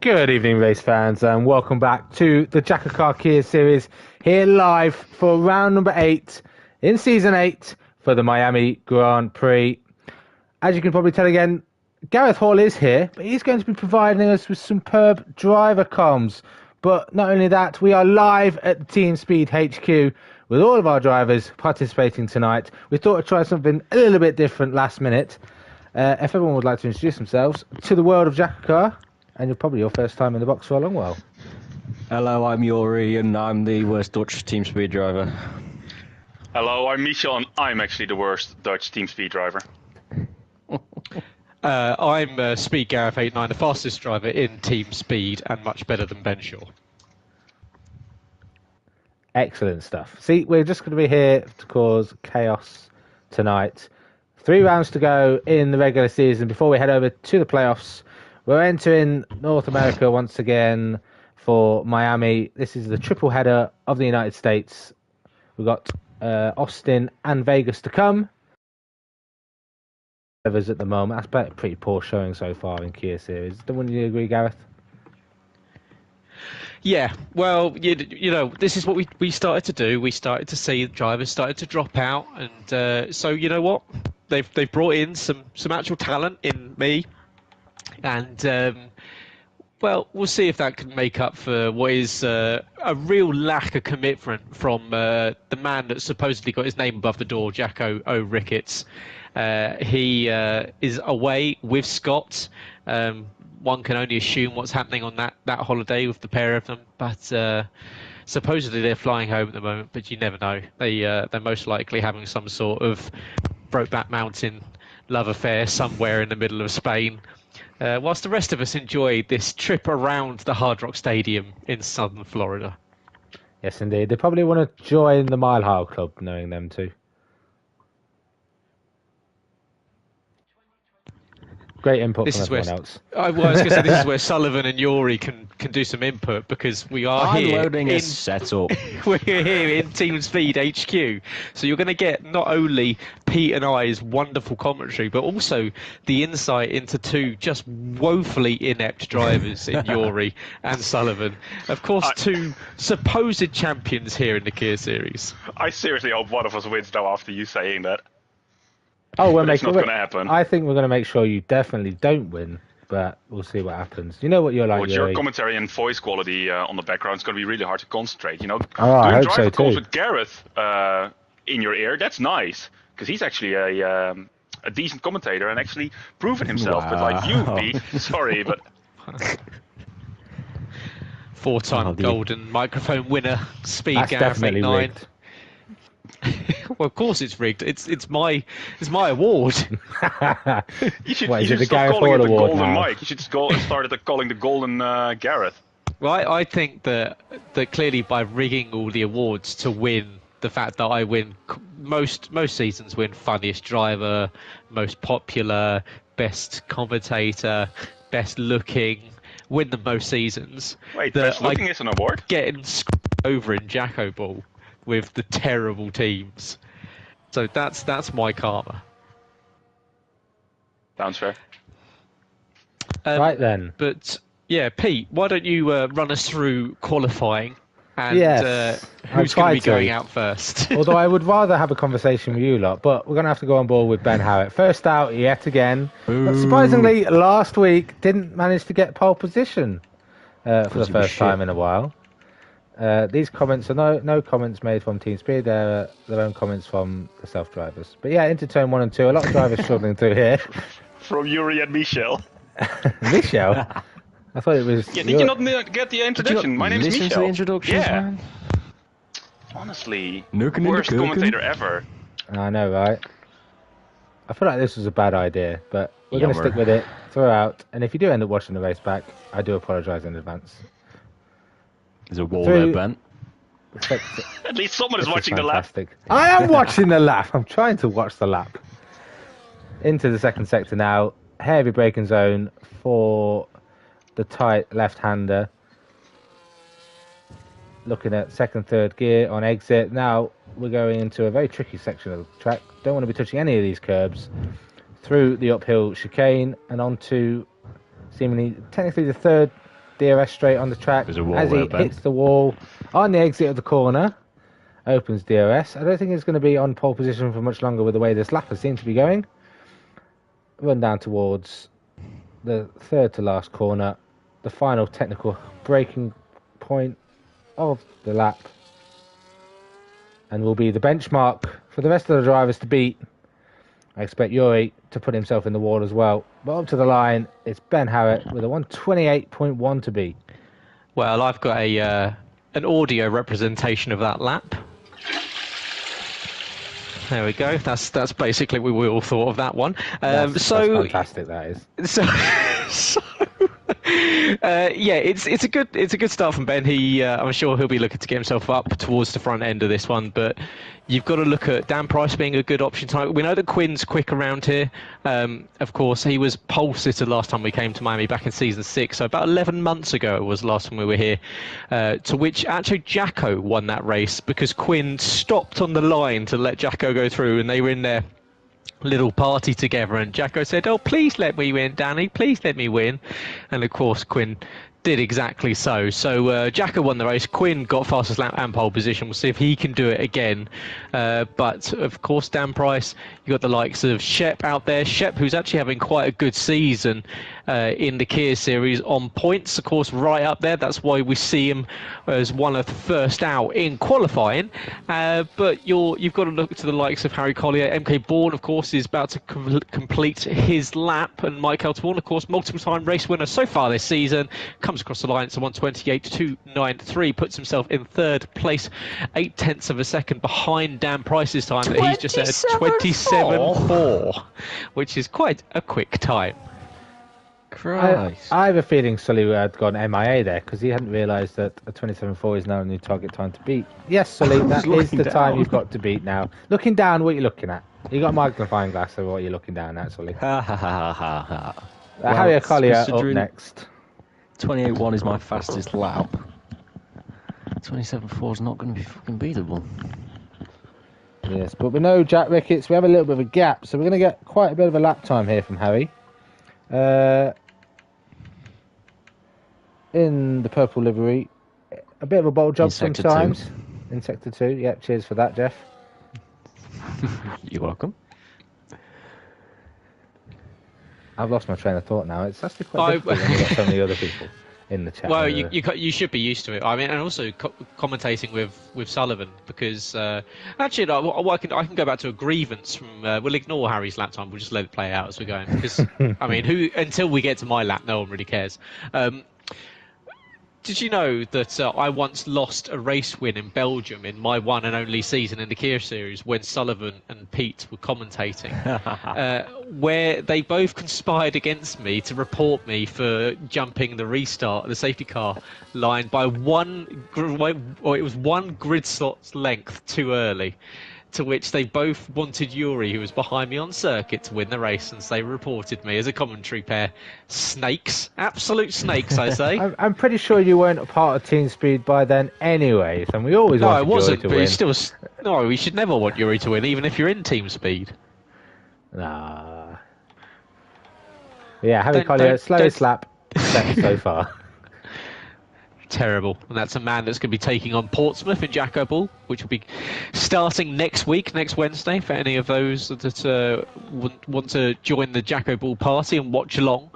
Good evening, race fans, and welcome back to the Jackocar Kia series here live for round number 8 in season 8 for the Miami Grand Prix. As you can probably tell again, Gareth Hall is here, but he's going to be providing us with superb driver comms. But not only that, we are live at the Team Speed HQ with all of our drivers participating tonight. We thought I'd try something a little bit different last minute. If everyone would like to introduce themselves to the world of Jackocar, and you're probably your first time in the box for a long while. Hello, I'm Yuri, and I'm the worst Dutch team speed driver. Hello, I'm Michel, and I'm actually the worst Dutch team speed driver. I'm Speed Gareth 89, the fastest driver in team speed, and much better than Ben Shaw. Excellent stuff. See, we're just going to be here to cause chaos tonight. 3 rounds to go in the regular season before we head over to the playoffs. We're entering North America once again for Miami. This is the triple header of the United States. We've got Austin and Vegas to come. At the moment, that's pretty poor showing so far in Kia series. Don't you agree, Gareth? Yeah, well, you know, this is what we started to do. We started to see drivers started to drop out, and so you know what? They've brought in some actual talent in me. And, well, we'll see if that can make up for what is a real lack of commitment from the man that supposedly got his name above the door, Jacko Ricketts. He is away with Scott. One can only assume what's happening on that holiday with the pair of them. But supposedly they're flying home at the moment, but you never know. They're most likely having some sort of Brokeback Mountain love affair somewhere in the middle of Spain. Whilst the rest of us enjoy this trip around the Hard Rock Stadium in southern Florida. Yes, indeed. They probably want to join the Mile High Club, knowing them too. Great input from everyone else. I was going to say, this is where Sullivan and Yuri can do some input, because we are Unloading a setup. We're here in Team Speed HQ. So you're going to get not only Pete and I's wonderful commentary, but also the insight into 2 just woefully inept drivers in Yuri and Sullivan. Of course, 2 supposed champions here in the Kia series. I seriously hope one of us wins now after you saying that. Oh, it's not going to happen. I think we're going to make sure you definitely don't win, but we'll see what happens. You know what you're like, With Yuri. your commentary and voice quality on the background, it's going to be really hard to concentrate. You know, I doing hope so driver calls too. with Gareth in your ear, that's nice, because he's actually a decent commentator and actually proven himself. Wow. But like you, Pete, sorry, but 4-time golden microphone winner, Speed That's Gareth definitely 89. rigged. Well, of course it's rigged. It's my award. you should, What, you is it should the stop Gareth calling it Hall the Award golden now? mic. You should just start calling the golden Gareth. Well, I think that clearly by rigging all the awards to win, the fact that I win most seasons win funniest driver, most popular, best commentator, best looking, win the most seasons. Wait, that best looking is an award? Getting screwed over in Jacko Ball with the terrible teams. So that's my karma. Sounds fair. Right then. But yeah, Pete, why don't you run us through qualifying and Yes, who's I'll going to be try going to. out first? Although I would rather have a conversation with you lot, but we're going to have to go on board with Ben Howard. First out yet again. But surprisingly, last week didn't manage to get pole position for the first time in a while. These comments are no comments made from Team Speed. They're their own comments from the self-drivers. But yeah, into turn 1 and 2, a lot of drivers struggling through here. From Yuri and Michel. Michel? I thought it was... Yeah, did you not get the introduction? My name is Listen Michel. to the introductions, Yeah. man. Honestly, Nuken in the worst kuken. commentator ever. I know, right? I feel like this was a bad idea, but we're going to Yummer. stick with it throughout. And if you do end up watching the race back, I do apologise in advance. There's a wall Through- there, Ben. At least someone is This watching the lap. fantastic. I am watching the lap. I'm trying to watch the lap. Into the second sector now. Heavy braking zone for the tight left-hander. Looking at second, third gear on exit. Now we're going into a very tricky section of the track. Don't want to be touching any of these curbs. Through the uphill chicane and onto seemingly technically the third DRS straight on the track. There's a wall As he there, Ben. hits the wall on the exit of the corner, opens DRS. I don't think it's going to be on pole position for much longer with the way this lap has seemed to be going. Run down towards the third to last corner, the final technical braking point of the lap, and will be the benchmark for the rest of the drivers to beat. I expect Yuri to put himself in the wall as well. But up to the line, it's Ben Harrett with a 128.1 to beat. Well, I've got an audio representation of that lap. There we go. That's basically what we all thought of that one. That's fantastic. That is. Yeah, it's a good start from Ben. I'm sure he'll be looking to get himself up towards the front end of this one, but you've got to look at Dan Price being a good option tonight. We know that Quinn's quick around here. Of course, he was pole sitter last time we came to Miami back in season 6, so about 11 months ago it was the last time we were here. To which actually Jacko won that race because Quinn stopped on the line to let Jacko go through, and they were in there little party together, and Jacko said, "Oh, please let me win, Danny, please let me win." And of course Quinn did exactly so. So Jacko won the race. Quinn got fastest lap and pole position. We'll see if he can do it again. But of course, Dan Price, you got the likes of Shep out there. Shep, who's actually having quite a good season in the Kia series on points, of course, right up there. That's why we see him as one of the first out in qualifying. But you've got to look to the likes of Harry Collier. MK Bourne, of course, is about to complete his lap, and Mike Elton, of course, multiple-time race winner so far this season, comes across the line at 128.293, puts himself in third place, 0.8 of a second behind Dan Price's time that he's just at 27.4, which is quite a quick time. Christ. I have a feeling Sully had gone MIA there because he hadn't realised that a 27.4 is now a new target time to beat. Yes, Sully, that is the time you've got to beat now. Looking down, what are you looking at? You got a magnifying glass over what you're looking down at, Sully. Ha ha ha ha ha. Harry Collier up next. 28.1 is my fastest lap. 27.4 is not going to be fucking beatable. Yes, but we know Jack Ricketts, we have a little bit of a gap, so we're going to get quite a bit of a lap time here from Harry. In the purple livery, a bit of a bold job sometimes. In Sector 2, yeah, cheers for that, Jeff. You're welcome. I've lost my train of thought now. It's actually quite difficult when you've got so many other people in the chat. Well, you should be used to it. I mean, and also commentating with Sullivan, because actually, I can go back to a grievance from. We'll ignore Harry's lap time. We'll just let it play out as we're going. Because I mean, until we get to my lap, no one really cares. Did you know that I once lost a race win in Belgium in my one and only season in the Kia series when Sullivan and Pete were commentating, where they both conspired against me to report me for jumping the safety car line by it was one grid slot's length too early. To which they both wanted Yuri, who was behind me on circuit, to win the race, and so they reported me as a commentary pair. Snakes. Absolute snakes, I say. I'm pretty sure you weren't a part of Team Speed by then anyway, and we always wanted Yuri to win. Still, no, we should never want Yuri to win, even if you're in Team Speed. Nah. Yeah, Harry Collier, slowest lap set so far. Terrible. And that's a man that's going to be taking on Portsmouth in Jacko Ball, which will be starting next Wednesday, for any of those that want to join the Jacko Ball party and watch along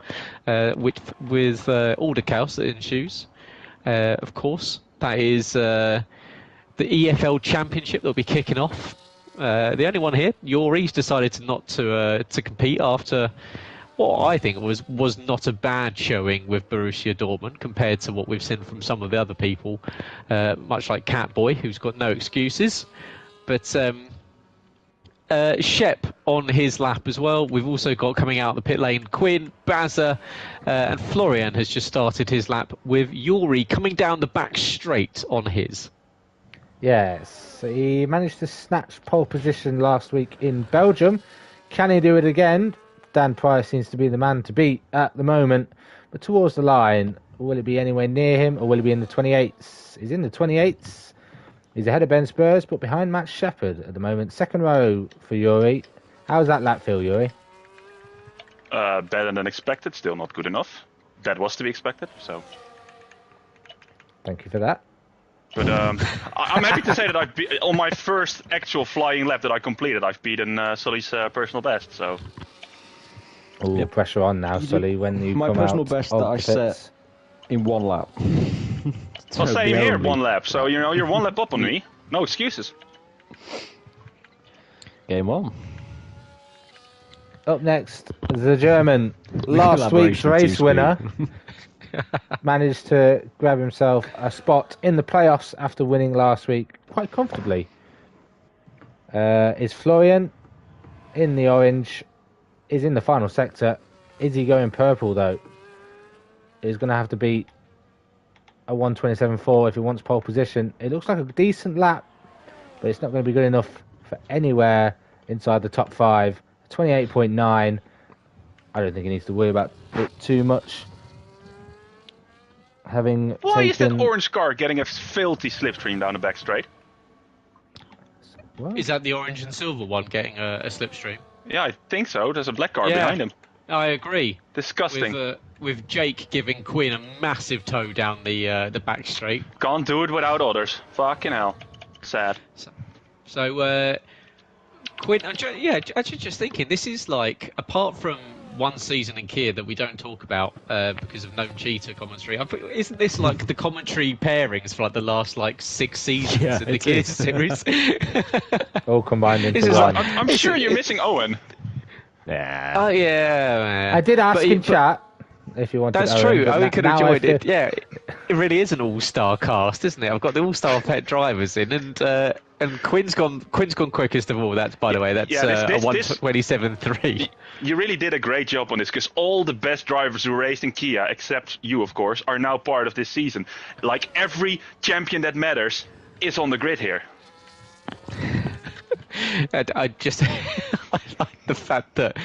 with all the chaos that ensues. Of course, that is the EFL Championship that will be kicking off. The only one here, Yuri's decided not to compete after what I think was not a bad showing with Borussia Dortmund compared to what we've seen from some of the other people, much like Catboy, who's got no excuses. But Shep on his lap as well. We've also got coming out of the pit lane Quinn, Bazza, and Florian has just started his lap with Yuri coming down the back straight on his. Yes, he managed to snatch pole position last week in Belgium. Can he do it again? Dan Price seems to be the man to beat at the moment, but towards the line, will it be anywhere near him, or will he be in the 28s? He's in the 28s. He's ahead of Ben Spurs, but behind Matt Shepherd at the moment. Second row for Yuri. How's that lap feel, Yuri? Better than expected, still not good enough. That was to be expected, so Thank you for that. But I'm happy to say that on my first actual flying lap that I completed, I've beaten Sully's personal best. So. All Yep. pressure on now, Sully. When you My come personal out best of that I the set pits. in 1 lap. Well, So same the here, only- 1 lap. So you're 1 lap up on me. No excuses. Game on. Up next, the German, last week's Collaboration race team winner, speed. managed to grab himself a spot in the playoffs after winning last week quite comfortably. Is Florian in the orange, is in the final sector. Is he going purple though? He's going to have to beat a 1:27.4 if he wants pole position. It looks like a decent lap, but it's not going to be good enough for anywhere inside the top 5. 28.9. I don't think he needs to worry about it too much. Having Why is taken... that orange car getting a filthy slipstream down the back straight? What? Is that the orange and silver one getting a slipstream? Yeah, I think so. There's a black car Yeah. behind him. I agree. Disgusting. With Jake giving Quinn a massive tow down the back straight. Can't do it without others. Fucking hell. Sad. So Quinn, actually just thinking, this is like, apart from one season in Kia that we don't talk about because of known cheater commentary, isn't this like the commentary pairings for like the last like 6 seasons Yeah, in the it Kia is. series? All combined into This is one. like- I'm sure you're missing Owen. Nah. Oh yeah, I did ask But in but chat if you wanted That's Owen, true. but Owen could have now I joined feel- it. Yeah, it really is an all-star cast, isn't it? I've got the all-star pet drivers in, and Quinn's gone quickest of all. That's, by the way, that's Yeah, this- a 1:27.3. You really did a great job on this, because all the best drivers who raced in Kia, except you, of course, are now part of this season. Like, every champion that matters is on the grid here. I just I like the fact that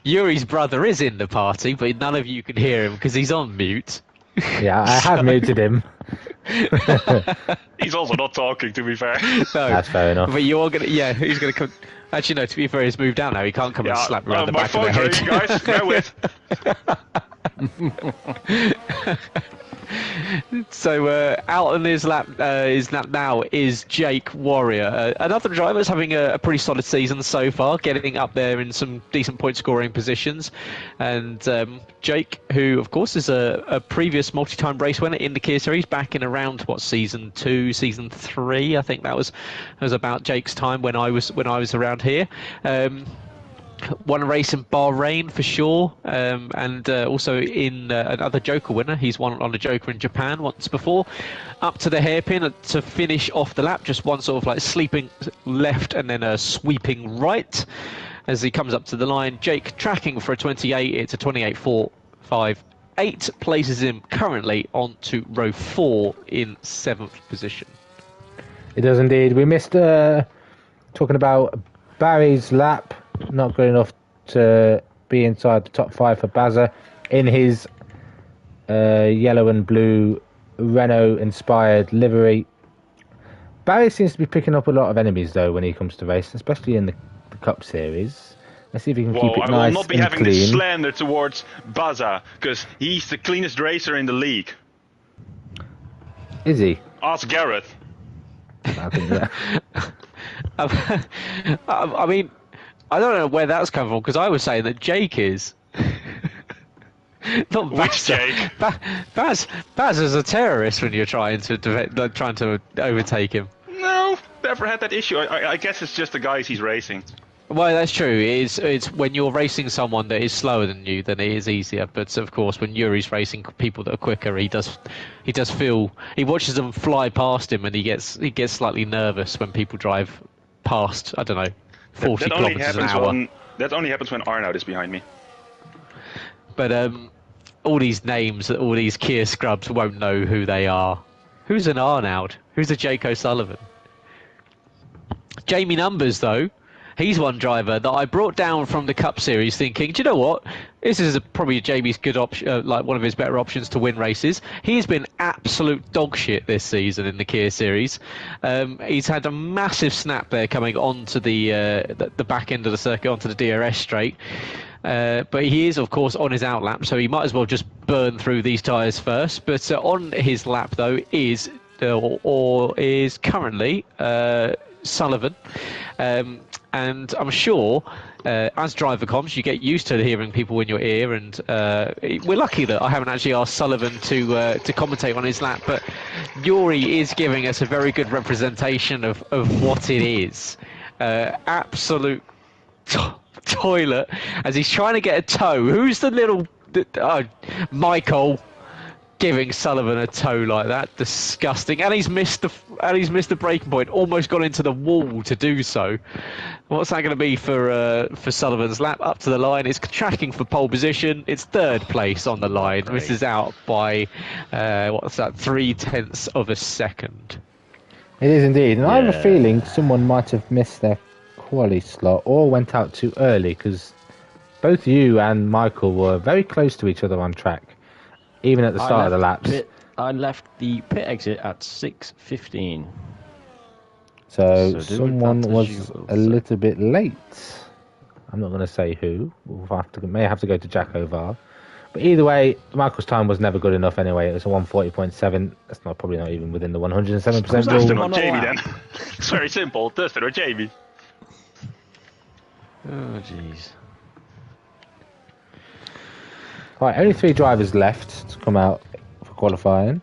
Yuri's brother is in the party, but none of you can hear him because he's on mute. Yeah, I have muted him. He's also not talking, to be fair. No, That's fair enough. but you're gonna, yeah, who's gonna come? Actually, no. To be fair, he's moved down now. He can't come and slap me around the my back of the phone's head. ready, guys. Bear with. So out on his lap now is Jake Warrior, another driver that's having a pretty solid season so far, getting up there in some decent point scoring positions. And Jake, who of course is a previous multi-time race winner in the Kia Series back in around season 2, season 3, I think that was about Jake's time when I was around here. Won a race in Bahrain for sure, and also in another Joker winner. He's won on a Joker in Japan once before. Up to the hairpin to finish off the lap, just one sort of like sleeping left and then a sweeping right. As he comes up to the line, Jake tracking for a 28, it's a 28.458, places him currently onto row 4 in 7th position. It does indeed. We missed talking about Barry's lap. Not good enough to be inside the top 5 for Bazza in his yellow and blue Renault-inspired livery. Barry seems to be picking up a lot of enemies, though, when he comes to race, especially in the Cup Series. Let's see if he can keep it I nice will not be and having this clean. slander towards Baza, because he's the cleanest racer in the league. Is he? Ask Gareth. I think that. I mean, I don't know where that's come from because I was saying that Jake is. Not Which Baz. Jake? Baz is a terrorist when you're trying to overtake him. No, never had that issue. I guess it's just the guys he's racing. Well, that's true. It's when you're racing someone that is slower than you, then it is easier. But of course, when Yuri's racing people that are quicker, he does feel, he watches them fly past him, and he gets slightly nervous when people drive past. I don't know, 40 kilometers an hour. That only happens when Arnoud is behind me. But all these names, all these Kia scrubs won't know who they are. Who's an Arnoud? Who's a Jake O'Sullivan? Jamie Numbers, though, he's one driver that I brought down from the Cup Series thinking, do you know what? This is probably Jamie's good option, like one of his better options to win races. He's been absolute dog shit this season in the Kia Series. He's had a massive snap there coming onto the back end of the circuit, onto the DRS straight. But he is, of course, on his out lap, so he might as well just burn through these tyres first. But on his lap, though, is currently Sullivan. And I'm sure, as driver comms, you get used to hearing people in your ear, and we're lucky that I haven't actually asked Sullivan to commentate on his lap, but Yuri is giving us a very good representation of what it is. Absolute toilet, as he's trying to get a toe. Who's the little... Michael giving Sullivan a toe like that, disgusting. And he's missed the breaking point, almost got into the wall to do so. What's that going to be for Sullivan's lap? Up to the line, it's tracking for pole position. It's third place on the line. Great. Misses out by 0.3 of a second. It is indeed, and I have a feeling someone might have missed their quali slot or went out too early, because both you and Michael were very close to each other on track, even at the start of the laps. I left the pit exit at 6:15. So do someone with that as was you will, a little bit late. I'm not going to say who. May have to go to Jackocar. But either way, Michael's time was never good enough anyway. It was a 140.7. That's probably not even within the 107% Dustin rule. or Jamie then. It's very simple. Dustin or Jamie. Oh, jeez. Right, only 3 drivers left to come out for qualifying.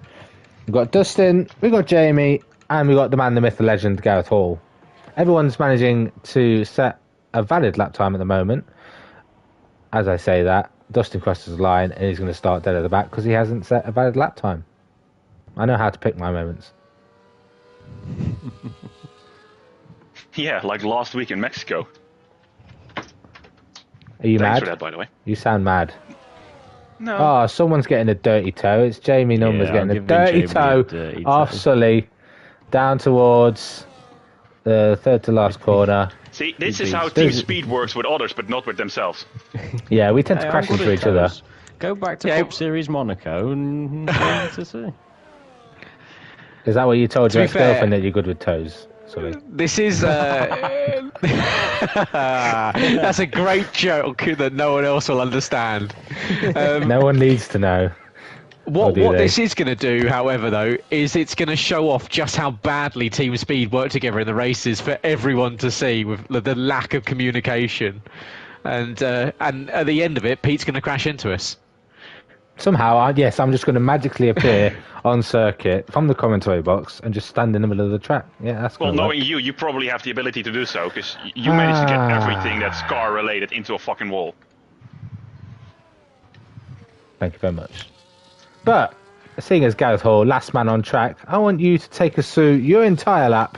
We've got Dustin, we've got Jamie, and we've got the man, the myth, the legend, Gareth Hall. Everyone's managing to set a valid lap time at the moment. As I say that, Dustin crosses the line and he's going to start dead at the back because he hasn't set a valid lap time. I know how to pick my moments. Yeah, like last week in Mexico. Are you Thanks mad? for that, by the way. You sound mad. No. Oh, someone's getting a dirty toe. It's Jamie Numbers Yeah, getting I'm a giving dirty Jamie toe a dirty off toe. Sully down towards the third to last corner. See, this is how This team is- speed works with others, but not with themselves. Yeah, we tend to Hey, crash I'm good into at each other. toes. Go back to Yeah. Cup Series Monaco and to see. Is that what you told To your be fair- ex-girlfriend, that you're good with toes? Sully? This is that's a great joke that no one else will understand. No one needs to know. What do they? this is going to do, however, though, is it's going to show off just how badly Team Speed work together in the races for everyone to see, with the lack of communication. And at the end of it, Pete's going to crash into us. Somehow, I'm just going to magically appear on circuit from the commentary box and just stand in the middle of the track. Yeah, that's Well, going to work. knowing you probably have the ability to do so, because you managed to get everything that's car related into a fucking wall. Thank you very much. But, seeing as Gareth Hall, last man on track, I want you to take us through your entire lap,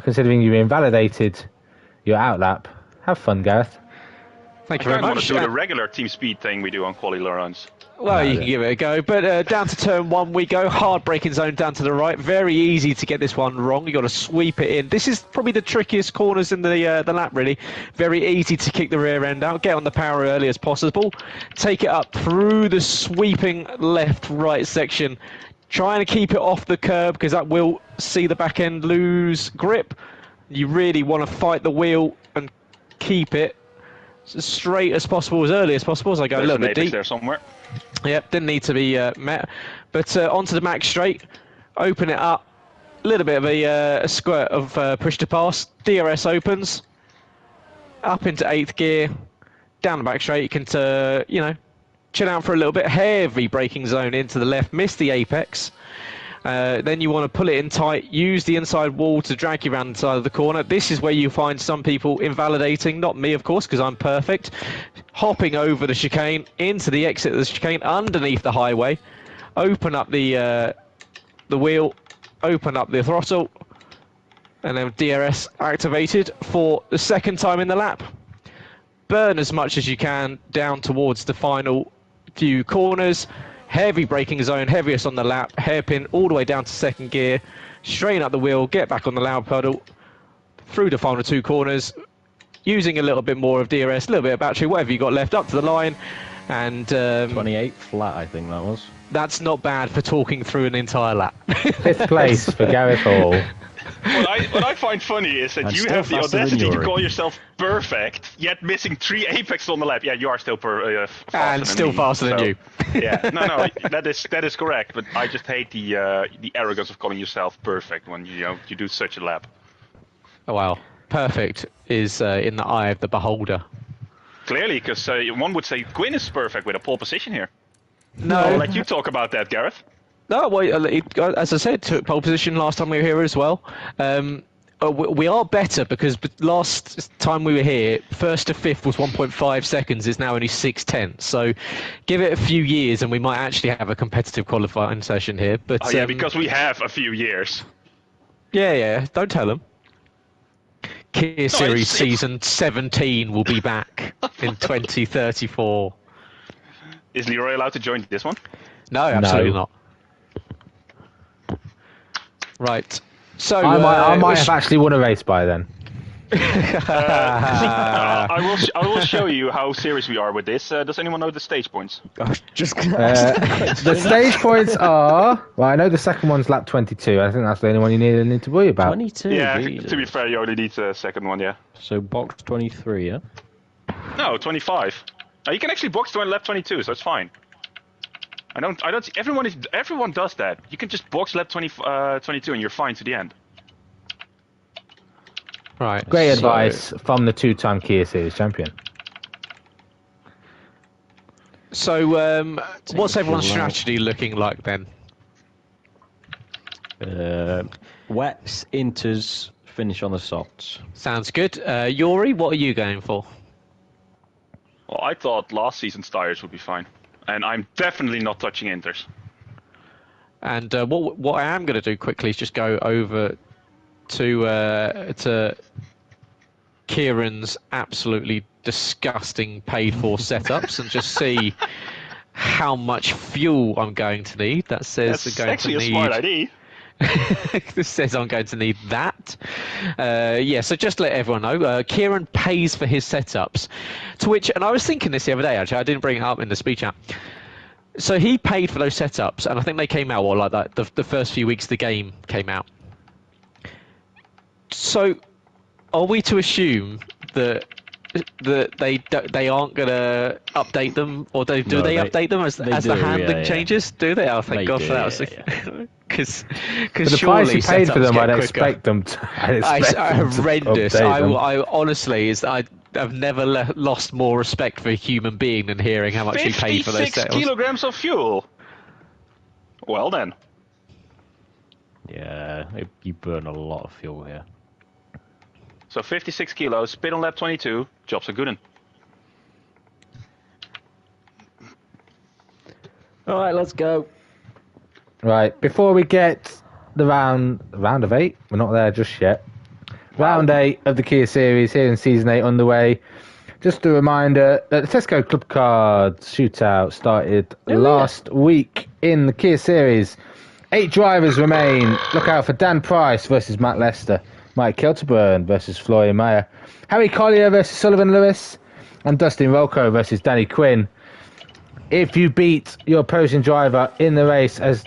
considering you invalidated your out lap. Have fun, Gareth. Thank I you very kind of want much. to do the regular team speed thing we do on quali runs. Well, you can give it a go, but down to turn 1 we go. Hard braking zone down to the right. Very easy to get this one wrong. You got to sweep it in. This is probably the trickiest corners in the lap, really. Very easy to kick the rear end out. Get on the power early as possible. Take it up through the sweeping left-right section. Trying to keep it off the curb because that will see the back end lose grip. You really want to fight the wheel and keep it as straight as possible, as early as possible. As I go There's a little an bit apex deep. there somewhere. Yep, didn't need to be met. But onto the max straight, open it up, a little bit of a squirt of push to pass. DRS opens, up into 8th gear, down the back straight. You can, chill out for a little bit. Heavy braking zone into the left, miss the apex. Then you want to pull it in tight, use the inside wall to drag you around the side of the corner. This is where you find some people invalidating, not me of course, because I'm perfect. Hopping over the chicane, into the exit of the chicane, underneath the highway. Open up the wheel, open up the throttle, and then DRS activated for the second time in the lap. Burn as much as you can down towards the final few corners. Heavy braking zone, heaviest on the lap, hairpin all the way down to 2nd gear, straighten up the wheel, get back on the loud pedal, through the final 2 corners, using a little bit more of DRS, a little bit of battery, whatever you got left, up to the line, and 28 flat, I think that was. that's not bad for talking through an entire lap. 5th place for Gareth Hall. What I find funny is that I'm you still have the faster than audacity to Yuri. call yourself perfect, yet missing 3 apex on the lap. Yeah, you are still faster And than still me, faster than so- you. Yeah, no, that is correct. But I just hate the arrogance of calling yourself perfect when you do such a lap. Well, perfect is in the eye of the beholder. Clearly, because one would say Quinn is perfect with a pole position here. No, I'll let you talk about that, Gareth. no. Well, as I said, took pole position last time we were here as well. We are better because last time we were here, first to fifth was 1.5 seconds. Is now only 6/10. So, give it a few years, and we might actually have a competitive qualifying session here. But Oh yeah, because we have a few years. yeah. Don't tell them. Kia Series it's- Season 17 will be back in 2034. Is Leroy allowed to join this one? No, absolutely No. not. Right. So I might have actually won a race by then. I will show you how serious we are with this. Does anyone know the stage points? I was just gonna ask that question. The stage points are. Well, I know the second one's lap 22. I think that's the only one you need to worry about. 22. Yeah, Jesus. to be fair, you only need the second one, yeah. So box 23, yeah? No, 25. You can actually box to lap 22, so it's fine. I don't. Everyone does that. You can just box lap 22 and you're fine to the end. Right. Great so- advice from the two-time Kia Series champion. So, what's everyone's chill out. strategy looking like then? Wets, inters, finish on the softs. Sounds good. Yuri, what are you going for? Well, I thought last season's tires would be fine, and I'm definitely not touching inters. And what I am going to do quickly is just go over to Kieran's absolutely disgusting paid-for setups and just see how much fuel I'm going to need. That says That's I'm going actually to a need. smart idea. This says I'm going to need that. So just to let everyone know, Kieran pays for his setups. To which, and I was thinking this the other day, actually, I didn't bring it up in the speech app. So he paid for those setups, and I think they came out, like that, the first few weeks the game came out. So, are we to assume that they aren't going to update them, or do No, they they- update them as they the do, handling yeah. changes? Do they? Oh, thank They God do, for that. yeah. Because For the price you paid for them, I'd expect them to. It's horrendous. update them. I honestly, I've never lost more respect for a human being than hearing how much he paid for those 56 setups. kilograms of fuel. Well then. Yeah, you burn a lot of fuel here. So 56 kilos, spit on lap 22, jobs are good. All right, let's go. Right, before we get the round of 8, we're not there just yet. Round 8 of the Kia Series here in Season 8 underway. Just a reminder that the Tesco Club Cards shootout started last week in the Kia Series. 8 drivers remain. Look out for Dan Price versus Matt Lester, Mike Kelterburn versus Florian Mayer, Harry Collier versus Sullivan Lewis, and Dustin Rocco versus Danny Quinn. If you beat your opposing driver in the race, as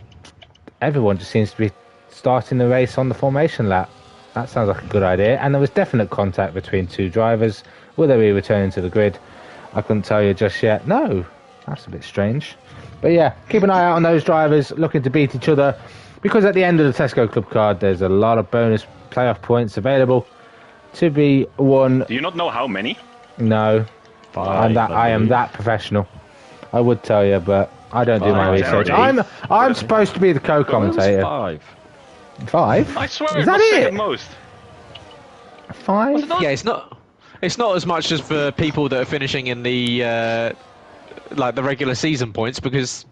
everyone just seems to be starting the race on the formation lap, that sounds like a good idea. And there was definite contact between two drivers. Will they be returning to the grid? I couldn't tell you just yet. No, that's a bit strange. But yeah, keep an eye out on those drivers looking to beat each other, because at the end of the Tesco Club card, there's a lot of bonus playoff points available to be won. Do you not know how many? No, Five, I am that professional. I would tell you, but I don't do my Five, research. Jeremy. I'm supposed to be the co-commentator. 5. 5? I swear Is it that was it? second most. 5? Yeah, it's not as much as for people that are finishing in the like the regular season points, because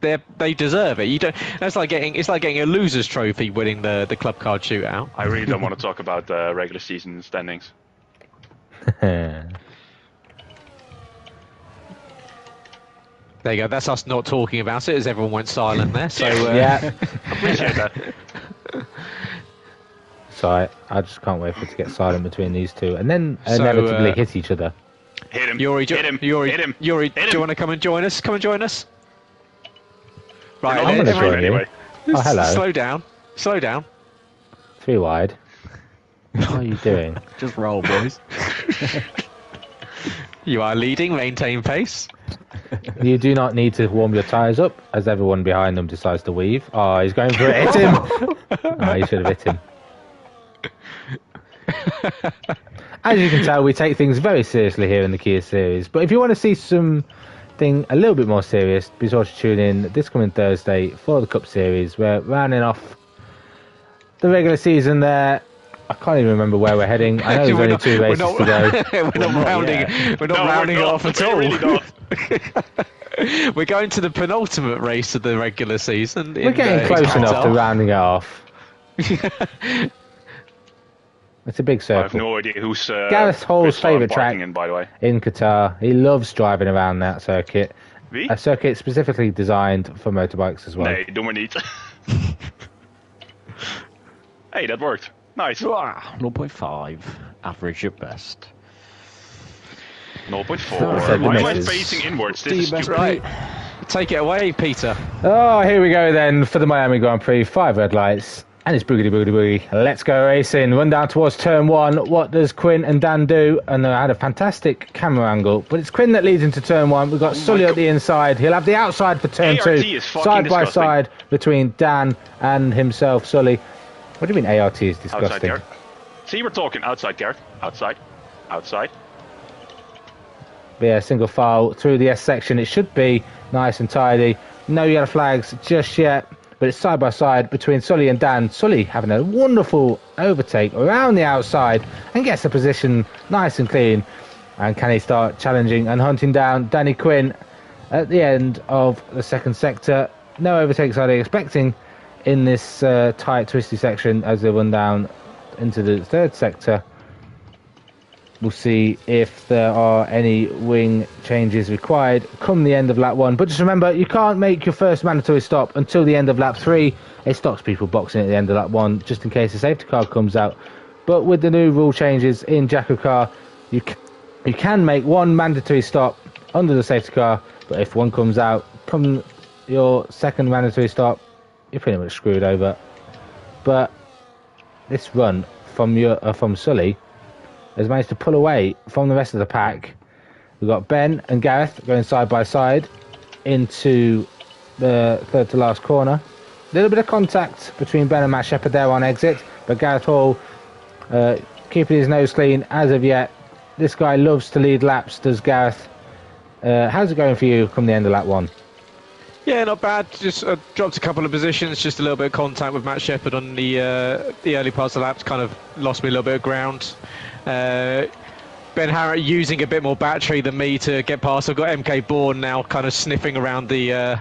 they deserve it. You don't. It's like getting a loser's trophy winning the club card shootout. I really don't want to talk about the regular season standings. There you go. That's us not talking about it, as everyone went silent there. So Yeah. Appreciate that. Sorry, I just can't wait for it to get silent between these two, and then So, inevitably hit each other. Hit him. Yuri, hit him. Yuri, hit him. Yuri, hit do him. you want to come and join us? Come and join us. Right, I'm gonna gonna join you. anyway. Oh, hello. Slow down. 3 wide. What are you doing? Just roll, boys. You are leading, maintain pace. You do not need to warm your tyres up, as everyone behind them decides to weave. Oh, he's going for it. Hit him! Oh, he should have hit him. As you can tell, we take things very seriously here in the Kia series. But if you want to see something a little bit more serious, be sure to tune in this coming Thursday for the Cup Series. We're rounding off the regular season there. I can't even remember where we're heading. I know there's only 2 races to go. We're not rounding it off at all. Really not. We're going to the penultimate race of the regular season. We're getting close enough to rounding it off. It's a big circle. I have no idea who's Gareth Hall's favourite track by the way. in Qatar. He loves driving around that circuit. Wie? A circuit specifically designed for motorbikes as well. Nee, doe maar niet. Hey, that worked. Nice. 0.5. Average at best. 0.4. Why am I misses. facing inwards? This is Best stupid. Right. Take it away, Peter. Oh, here we go then for the Miami Grand Prix. 5 red lights. And it's boogity boogity boogie. Let's go racing. Run down towards turn 1. What does Quinn and Dan do? And I had a fantastic camera angle. But it's Quinn that leads into turn 1. We've got Sully at the inside. He'll have the outside for turn ART 2. is fucking Side by disgusting. side between Dan and himself, Sully. What do you mean ART is Outside, disgusting? Gareth. See, we're talking outside, Gareth. Outside. Outside. But yeah, single file through the S section. It should be nice and tidy. No yellow flags just yet. But it's side by side between Sully and Dan. Sully having a wonderful overtake around the outside and gets the position nice and clean. And can he start challenging and hunting down Danny Quinn at the end of the second sector? No overtakes are they expecting in this tight, twisty section as they run down into the third sector. We'll see if there are any wing changes required come the end of lap 1. But just remember, you can't make your first mandatory stop until the end of lap 3. It stops people boxing at the end of lap 1, just in case a safety car comes out. But with the new rule changes in Jackocar, you can make one mandatory stop under the safety car. But if one comes out, come your second mandatory stop, you're pretty much screwed over. But this run from Sully has managed to pull away from the rest of the pack. We've got Ben and Gareth going side by side into the third to last corner. A little bit of contact between Ben and Matt Shepherd there on exit, but Gareth Hall keeping his nose clean as of yet. This guy loves to lead laps, does Gareth. How's it going for you come the end of lap 1? Yeah, not bad. Just dropped a couple of positions, just a little bit of contact with Matt Shepherd on the early parts of the laps, kind of lost me a little bit of ground. Ben Harrett using a bit more battery than me to get past. I've got MK Bourne now kind of sniffing around the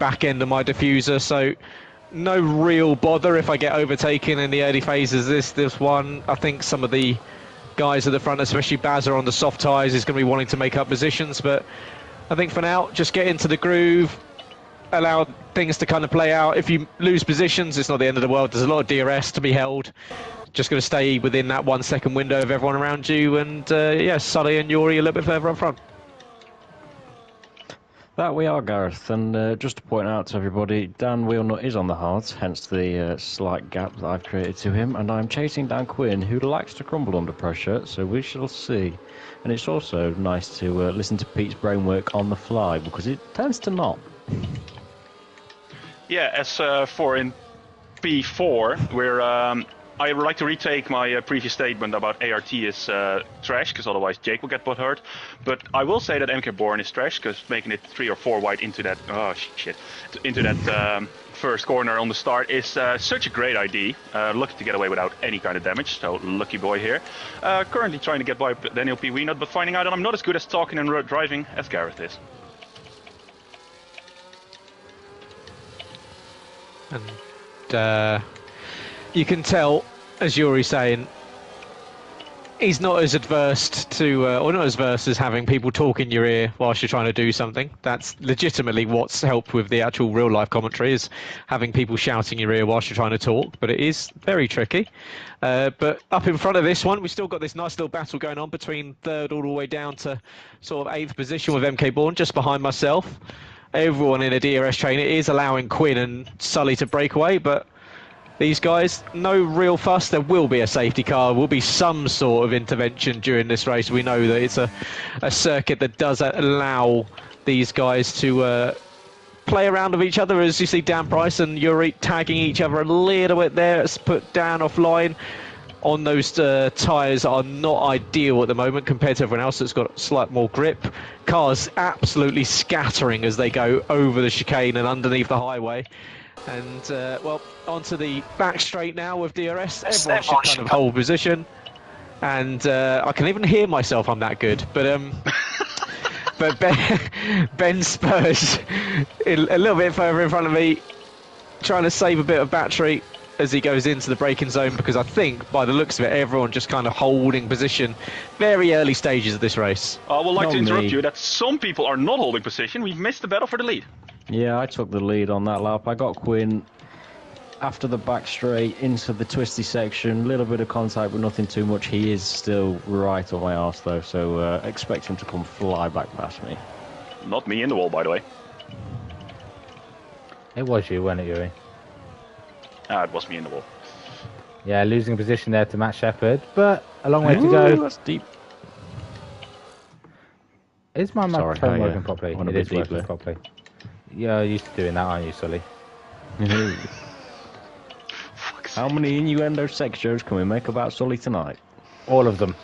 back end of my diffuser, so no real bother if I get overtaken in the early phases. This one, I think some of the guys at the front, especially Bazza on the soft tyres, is going to be wanting to make up positions, but I think for now, just get into the groove, allow things to kind of play out. If you lose positions, it's not the end of the world. There's a lot of DRS to be held. Just going to stay within that 1 second window of everyone around you, and yeah, Sully and Yuri a little bit further up front. That we are, Gareth, and just to point out to everybody, Dan Wheelnut is on the hards, hence the slight gap that I've created to him, and I'm chasing Dan Quinn, who likes to crumble under pressure, so we shall see. And it's also nice to listen to Pete's brain work on the fly, because it tends to not. Yeah, as for in P4, we're I would like to retake my previous statement about ART is trash, because otherwise Jake will get butthurt. But I will say that MK Bourne is trash, because making it 3 or 4 wide into that first corner on the start is such a great idea. Lucky to get away without any kind of damage, so lucky boy here. Currently trying to get by Daniel P. Weenut, but finding out that I'm not as good as talking and driving as Gareth is. And you can tell, as Yuri's saying, he's not as adverse to, or not as adverse as having people talk in your ear whilst you're trying to do something. That's legitimately what's helped with the actual real life commentary, is having people shouting in your ear whilst you're trying to talk. But it is very tricky. But up in front of this one, we've still got this nice little battle going on between third all the way down to sort of 8th position with MK Bourne, just behind myself. Everyone in a DRS train. It is allowing Quinn and Sully to break away, but These guys, no real fuss. There will be a safety car, will be some sort of intervention during this race. We know that it's a circuit that does allow these guys to play around with each other, as you see Dan Price and Yuri tagging each other a little bit there. It's put Dan offline on those tyres that are not ideal at the moment compared to everyone else that's got slight more grip. Cars absolutely scattering as they go over the chicane and underneath the highway. And, well, onto the back straight now with DRS. Everyone should kind of hold position. And I can even hear myself, I'm that good. But but Ben Spurs a little bit further in front of me, trying to save a bit of battery as he goes into the braking zone, because I think, by the looks of it, everyone just kind of holding position. Very early stages of this race. I would like to interrupt me. you that some people are not holding position. We've missed the battle for the lead. Yeah, I took the lead on that lap. I got Quinn after the back straight into the twisty section. Little bit of contact, but nothing too much. He is still right on my arse, though, so expect him to come fly back past me. Not me in the wall, by the way. It was you, wasn't it, Yuri? It was me in the wall. Yeah, losing position there to Matt Shepherd, but a long way to Ooh, go. that's deep. Is my Sorry, microphone I, working properly? went a It bit is deep working there. properly. You're used to doing that, aren't you, Sully? How many innuendo sex jokes can we make about Sully tonight? All of them.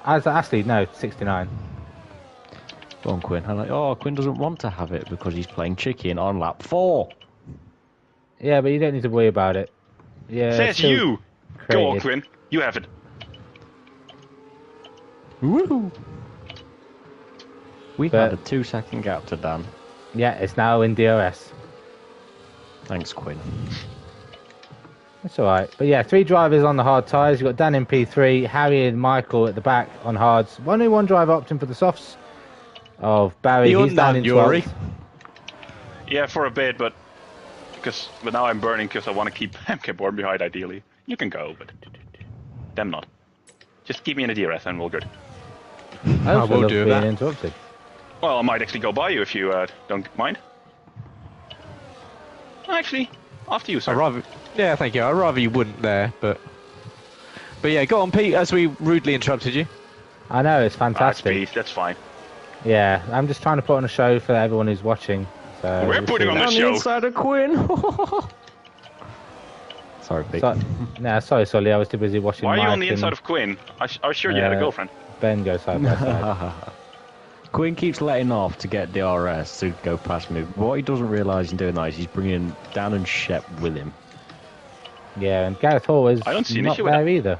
Actually, no, 69. Go on, Quinn. I'm like, oh, Quinn doesn't want to have it because he's playing chicken on lap 4. Yeah, but you don't need to worry about it. Yeah. Says still you! Go on, created. Quinn. You have it. Woo! We've But- had a 2-second gap to Dan. Yeah, it's now in DRS. Thanks, Quinn. That's alright. But yeah, 3 drivers on the hard tyres. You've got Dan in P3, Harry and Michael at the back on hards. Only one driver opting for the softs of Barry. You're He's down none, in Yuri. 12th. Yeah, for a bit, but now I'm burning because I want to keep MK Born behind, ideally. You can go, but them not. Just keep me in the DRS and we're good. I also will love do being that. interrupted. Well, I might actually go by you if you don't mind. Actually, after you, sir. Yeah, thank you. I'd rather you wouldn't there, but yeah, go on, Pete, as we rudely interrupted you. I know, it's That's fantastic. peace, that's fine. Yeah, I'm just trying to put on a show for everyone who's watching. So We're we'll putting see. on On the the show. inside of Quinn. Sorry, Pete. Nah, sorry, Sully, I was too busy watching Why are you Mike on the inside and of Quinn? I was sure you had a girlfriend. Ben go side by side. Quinn keeps letting off to get DRS to go past me. What he doesn't realise in doing that is he's bringing Dan and Shep with him. Yeah, and Gareth Hall is I don't see an not issue with there either.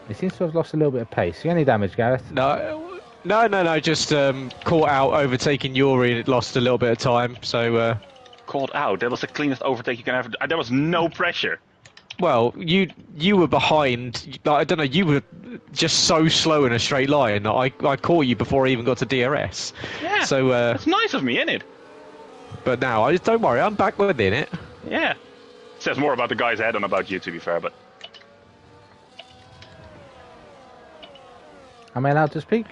He seems to have lost a little bit of pace. You any damage, Gareth? No, just caught out, overtaking Yuri, and it lost a little bit of time, so... Called out. That was the cleanest overtake you can ever. There was no pressure. Well, you were behind. Like, I don't know. You were just so slow in a straight line. I caught you before I even got to DRS. Yeah. So, That's nice of me, isn't it? but now, don't worry. I'm back within it. Yeah. Says more about the guy's head than about you, to be fair. But Am I allowed to speak?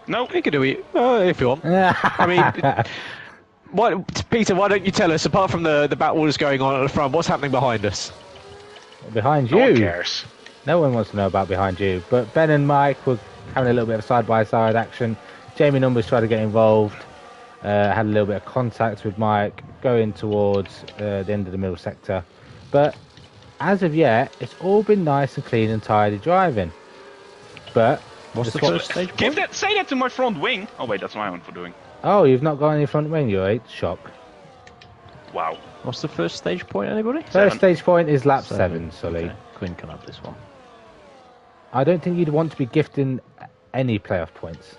no. We can do it if you want. I mean, Peter? Why don't you tell us? Apart from the back wall going on at the front, what's happening behind us? Behind No one you. cares. No one wants to know about behind you. But Ben and Mike were having a little bit of side-by-side action. Jamie Numbers tried to get involved. Had a little bit of contact with Mike going towards the end of the middle sector. But as of yet, it's all been nice and clean and tidy driving. But What's the swap- first stage Give point? say that to my front wing. Oh wait, that's my own for doing. Oh, you've not got any front wing, you eight? Shock. Wow. What's the first stage point, anybody? First stage point is lap 7, Seven. Sully. Okay. Quinn can have this one. I don't think you'd want to be gifting any playoff points.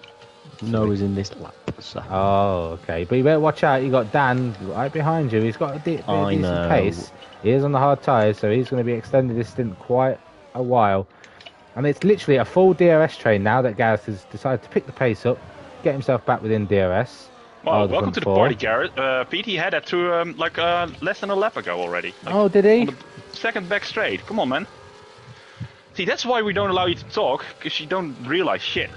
No is in this lap. So. Oh, okay. But you better watch out. You got Dan right behind you. He's got a decent know. pace. He is on the hard tyres, so he's going to be extending this stint quite a while. And it's literally a full DRS train now that Gareth has decided to pick the pace up, get himself back within DRS. Well, the welcome front to the four. party, Garrett. Pete, he had that to less than a lap ago already. Like, Oh, did he? on the second back straight. Come on, man. See, that's why we don't allow you to talk, because you don't realize shit.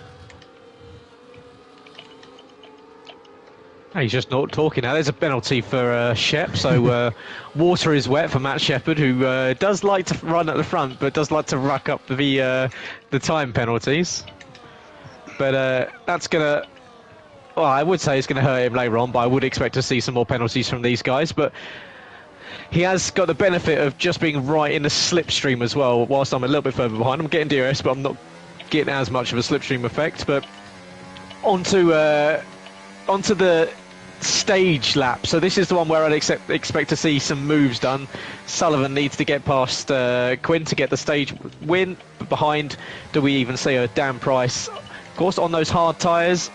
He's just not talking now. There's a penalty for Shep. So water is wet for Matt Shepherd, who does like to run at the front, but does like to rack up the time penalties. But that's gonna. Well, I would say it's going to hurt him later on, but I would expect to see some more penalties from these guys. But he has got the benefit of just being right in the slipstream as well. Whilst I'm a little bit further behind, I'm getting DRS, but I'm not getting as much of a slipstream effect. But onto the stage lap. So this is the one where I'd expect to see some moves done. Sullivan needs to get past Quinn to get the stage win. But behind, do we even see a Dan Price? Of course, on those hard tyres,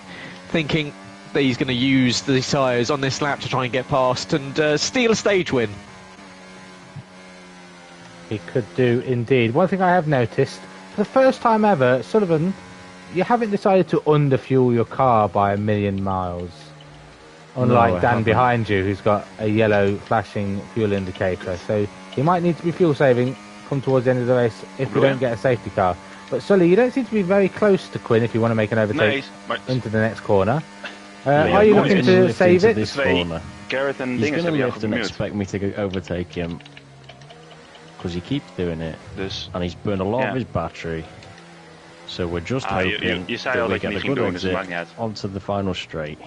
thinking that he's going to use the tyres on this lap to try and get past and steal a stage win. He could do indeed. One thing I have noticed, for the first time ever, Sullivan, you haven't decided to underfuel your car by 1,000,000 miles. Unlike No, Dan behind you, who's got a yellow flashing fuel indicator. So you might need to be fuel saving come towards the end of the race if we don't get a safety car. But Sully, you don't seem to be very close to Quinn if you want to make an overtake into the next corner. Are you looking to save it? This corner. Gareth and He's Dinges going to hebben lift and expect me to overtake him because he keeps doing it, and he's burned a lot of his battery. So we're just hoping that we get a good exit onto the final straight.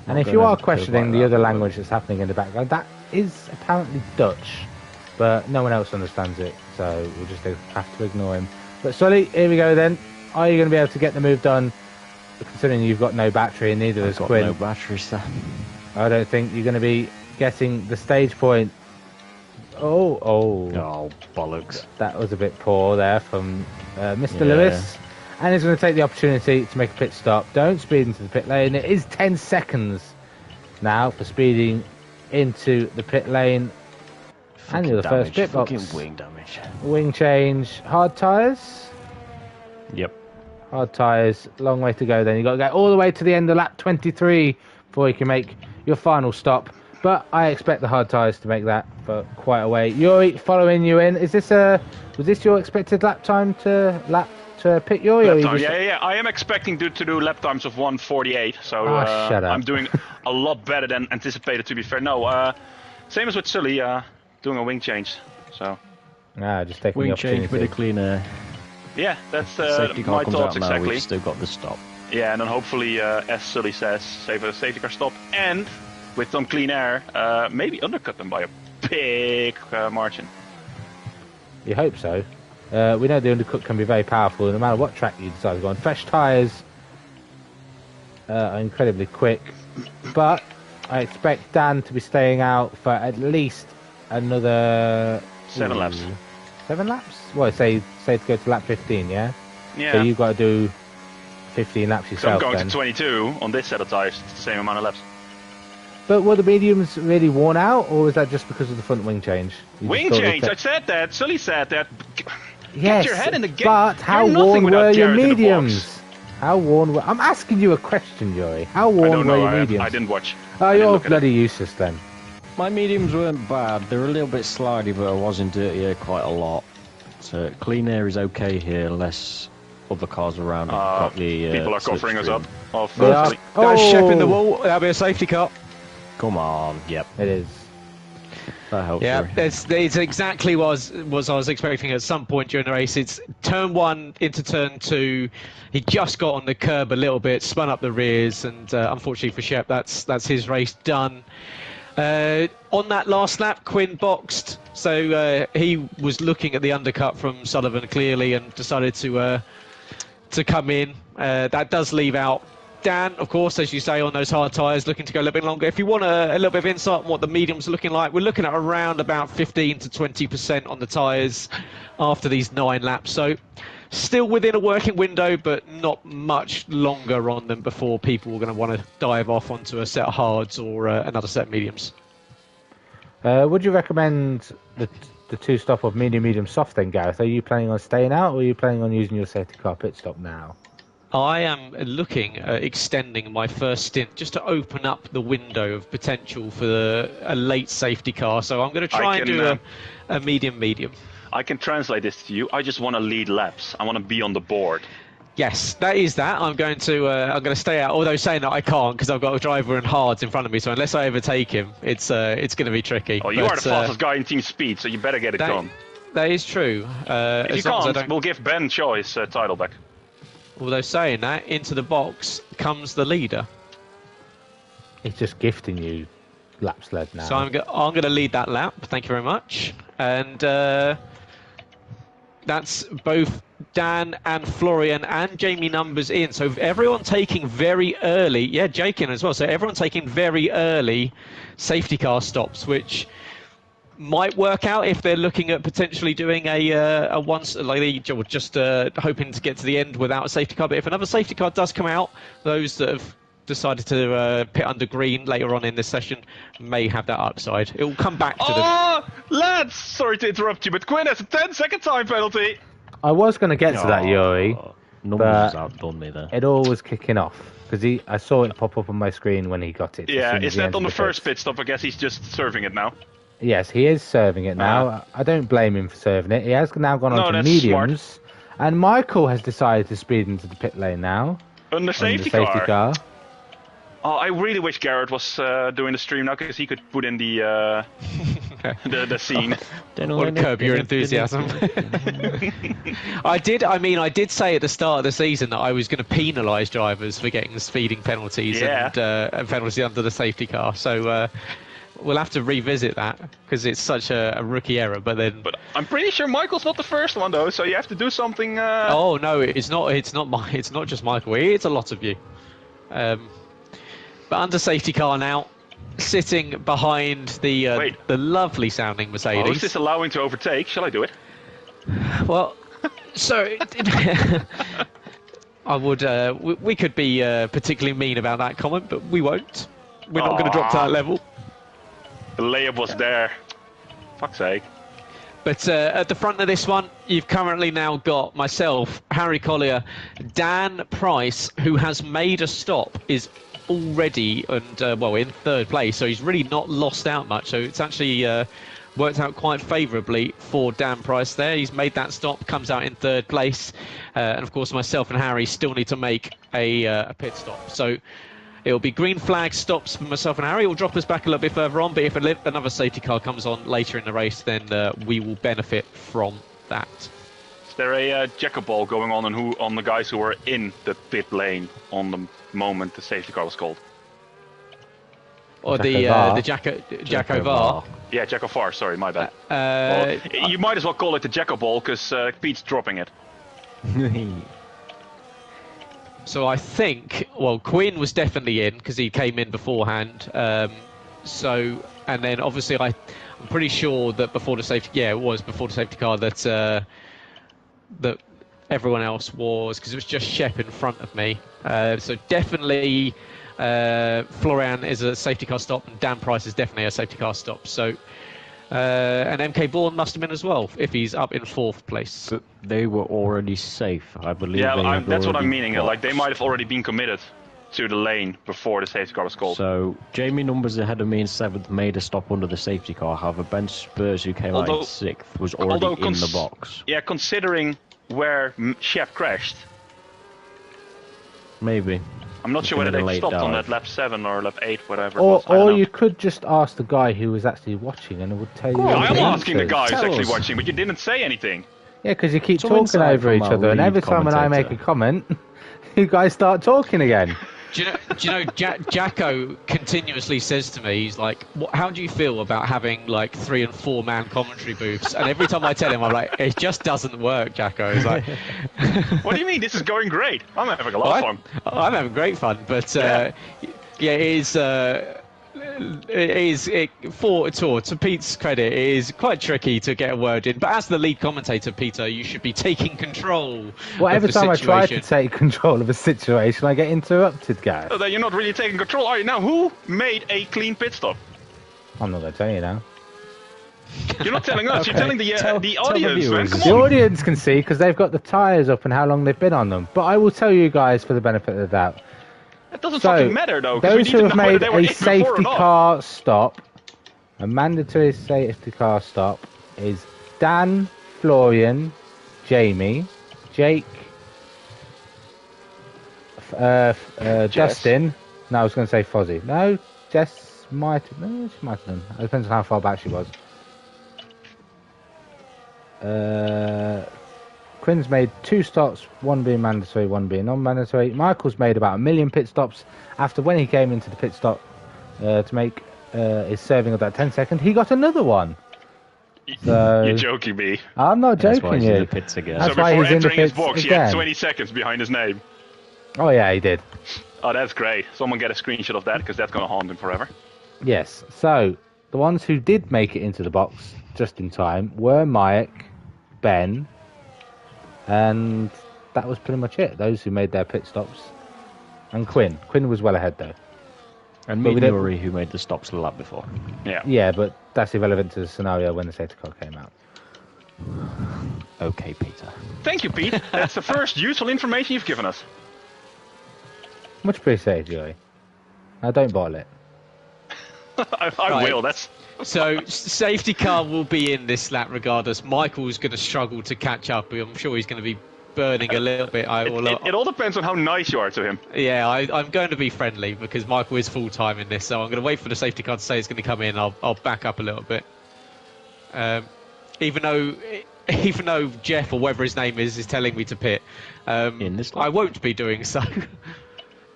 And if you are questioning the other language that's happening in the background, that is apparently Dutch, but no one else understands it, so we'll just have to ignore him. But Sully, here we go then. Are you going to be able to get the move done, considering you've got no battery and neither has Quinn? No battery, sir. I don't think you're going to be getting the stage point. Oh, bollocks. That was a bit poor there from Mr. Lewis. And he's going to take the opportunity to make a pit stop. Don't speed into the pit lane. It is 10 seconds now for speeding into the pit lane. And you're the first pit box. Wing damage. Wing change. Hard tyres. Yep. Hard tyres. Long way to go then. You've got to go all the way to the end of lap 23 before you can make your final stop. But I expect the hard tyres to make that for quite a way. Yuri, following you in. Was this your expected lap time to pit Yuri? Yeah. I am expecting to do lap times of 1:48. So shut up. I'm doing a lot better than anticipated, to be fair. No, same as with Sully, doing a wing change. So. Just taking wing the opportunity. change with a clean air. Yeah, that's safety car my comes thoughts out now, exactly. we've still got the stop. Yeah, and then hopefully, as Sully says, save a safety car stop, and with some clean air, maybe undercut them by a big margin. You hope so. We know the undercut can be very powerful, no matter what track you decide to go on. Fresh tyres are incredibly quick, but I expect Dan to be staying out for at least another 7 laps. 7 laps? Well, say to go to lap 15, yeah? Yeah. So you've got to do 15 laps So yourself. I'm going then. to 22 on this set of tyres. It's the same amount of laps. But were the mediums really worn out, or was that just because of the front wing change? Wing change? I said that. Sully said that. Yes, Get your head in the game. but how You're nothing worn without were your Gareth in the mediums? box. How worn were... I'm asking you a question, Joey. How I worn don't were know. your mediums? I didn't watch. Oh, I didn't you're look at bloody useless then. My mediums weren't bad. They were a little bit slidey, but I was in dirty air quite a lot. So clean air is okay here, unless other cars around have got the people are covering us up. They are. Guys, Shep in the wall. That'll be a safety car. Come on, yep. It is. That helps. Yeah, it's exactly what I was expecting at some point during the race. It's turn 1 into turn 2. He just got on the curb a little bit, spun up the rears, and unfortunately for Shep, that's his race done. On that last lap, Quinn boxed, so he was looking at the undercut from Sullivan clearly and decided to come in. That does leave out Dan, of course, as you say, on those hard tyres, looking to go a little bit longer. If you want a little bit of insight on what the mediums are looking like, we're looking at around about 15 to 20% on the tyres after these 9 laps. So still within a working window, but not much longer on them before people are going to want to dive off onto a set of hards or another set of mediums. Would you recommend the 2-stop of medium, soft then, Gareth? Are you planning on staying out, or are you planning on using your safety car pit stop now? I am looking at extending my first stint just to open up the window of potential for a late safety car. So I'm going to try and do a medium. I can translate this to you. I just want to lead laps. I want to be on the board. Yes, that is that. I'm going to stay out. Although saying that I can't because I've got a driver and hards in front of me. So unless I overtake him, it's going to be tricky. Oh, you are the fastest guy in team speed, so you better get it done. That is true. If you can't, we'll give Ben Shaw his title back. Although saying that, into the box comes the leader. He's just gifting you laps led now. So I'm going to lead that lap. Thank you very much. And that's both Dan and Florian and Jamie numbers in. So everyone taking very early, yeah, Jake in as well. So everyone taking very early safety car stops, which might work out if they're looking at potentially doing a once, like they were just hoping to get to the end without a safety car. But if another safety car does come out, those that have decided to pit under green later on in this session may have that upside. It will come back to them. Lads! Sorry to interrupt you, but Quinn has a 10-second time penalty. I was going to get to that, Yuri. Numbers but has outdone me there. It all was kicking off because I saw it pop up on my screen when he got it. Yeah, is that on the first pit stop? I guess he's just serving it now. Yes, he is serving it now. I don't blame him for serving it. He has now gone on to mediums. Smart. And Michael has decided to speed into the pit lane now. On the safety car. Oh, I really wish Garrett was doing the stream now because he could put in the scene. Or curb your enthusiasm. I did say at the start of the season that I was going to penalise drivers for getting speeding penalties and penalties under the safety car. So we'll have to revisit that because it's such a rookie error. But I'm pretty sure Michael's not the first one though, so you have to do something. Oh no, it's not just Michael. It's a lot of you. But under safety car now, sitting behind the lovely sounding Mercedes. Who's this allowing to overtake? Shall I do it? Well, so I would. We could be particularly mean about that comment, but we won't. We're not going to drop to that level. The layup was there. Fuck's sake. But at the front of this one, you've currently now got myself, Harry Collier, Dan Price, who has made a stop, is already in third place, so he's really not lost out much. So it's actually worked out quite favourably for Dan Price there. He's made that stop, comes out in third place, and of course myself and Harry still need to make a pit stop. So it'll be green flag stops for myself and Harry. It will drop us back a little bit further on, but if another safety car comes on later in the race, then we will benefit from that. Is there a Jackocar going on the guys who were in the pit lane on the moment the safety car was called? Or the Jackocar? Yeah, Jackocar, sorry, my bad. You might as well call it the Jackocar because Pete's dropping it. So I think, Quinn was definitely in because he came in beforehand. And then obviously I'm pretty sure that before the safety car that everyone else was, because it was just Shep in front of me. So definitely Florian is a safety car stop and Dan Price is definitely a safety car stop. So and MK Bourne must have been as well if he's up in fourth place. But they were already safe, I believe. Yeah, that's what I'm meaning. Like they might have already been committed to the lane before the safety car was called. So Jamie numbers ahead of me in seventh made a stop under the safety car. However, Ben Spurs, who came out in sixth, was already in the box. Yeah, considering where Chef crashed. Maybe. I'm not sure whether they stopped on that lap 7 or lap 8, whatever. Or you could just ask the guy who was actually watching and it would tell you. Yeah, I'm asking the guy who's actually watching, but you didn't say anything. Yeah, because you keep talking over each other, and every time when I make a comment, you guys start talking again. Do you know, Jacko continuously says to me, he's like, how do you feel about having like 3- and 4-man commentary booths? And every time I tell him, I'm like, it just doesn't work, Jacko. He's like, what do you mean? This is going great. I'm having a lot of fun. I'm having great fun, but it is... to Pete's credit, it is quite tricky to get a word in. But as the lead commentator, Peter, you should be taking control. Well, every time I try to take control of a situation, I get interrupted, guys. So then you're not really taking control, are you? Now, who made a clean pit stop? I'm not going to tell you now. You're not telling us. Okay. You're telling the audience. Man. Come on. The audience can see because they've got the tyres up and how long they've been on them. But I will tell you guys for the benefit of the doubt. It doesn't fucking matter though. Those who have made a safety car stop, a mandatory safety car stop, is Dan, Florian, Jamie, Jake, Dustin. No, I was going to say Fozzie. No, Jess might. No, she might have done. It depends on how far back she was. Quinn's made 2 stops, 1 being mandatory, 1 being non-mandatory. Michael's made about 1 million pit stops after when he came into the pit stop to make his serving of that 10-second. He got another one. So, You're joking me. I'm not That's joking why he's you. in the pits again. That's So why before he's in the entering his pits box, he had again. 20 seconds behind his name. Oh yeah, he did. Oh, that's great. Someone get a screenshot of that, because that's going to haunt him forever. Yes. So the ones who did make it into the box just in time were Mike, Ben, and that was pretty much it. Those who made their pit stops, and Quinn. Quinn was well ahead though. And But me we and don't- Nuri, who made the stops the lap before. Yeah. Yeah, but that's irrelevant to the scenario when the safety car came out. Okay, Peter. Thank you, Pete. That's the first useful information you've given us. Much appreciated, Joey. Now don't bottle it. I Right. will. That's So safety car will be in this lap regardless. Michael's going to struggle to catch up. I'm sure he's going to be burning a little bit. it all depends on how nice you are to him. Yeah, I'm going to be friendly because Michael is full time in this, so I'm going to wait for the safety car to say it's going to come in. I'll back up a little bit. Even though Jeff or whatever his name is telling me to pit, In this lap. I won't be doing so.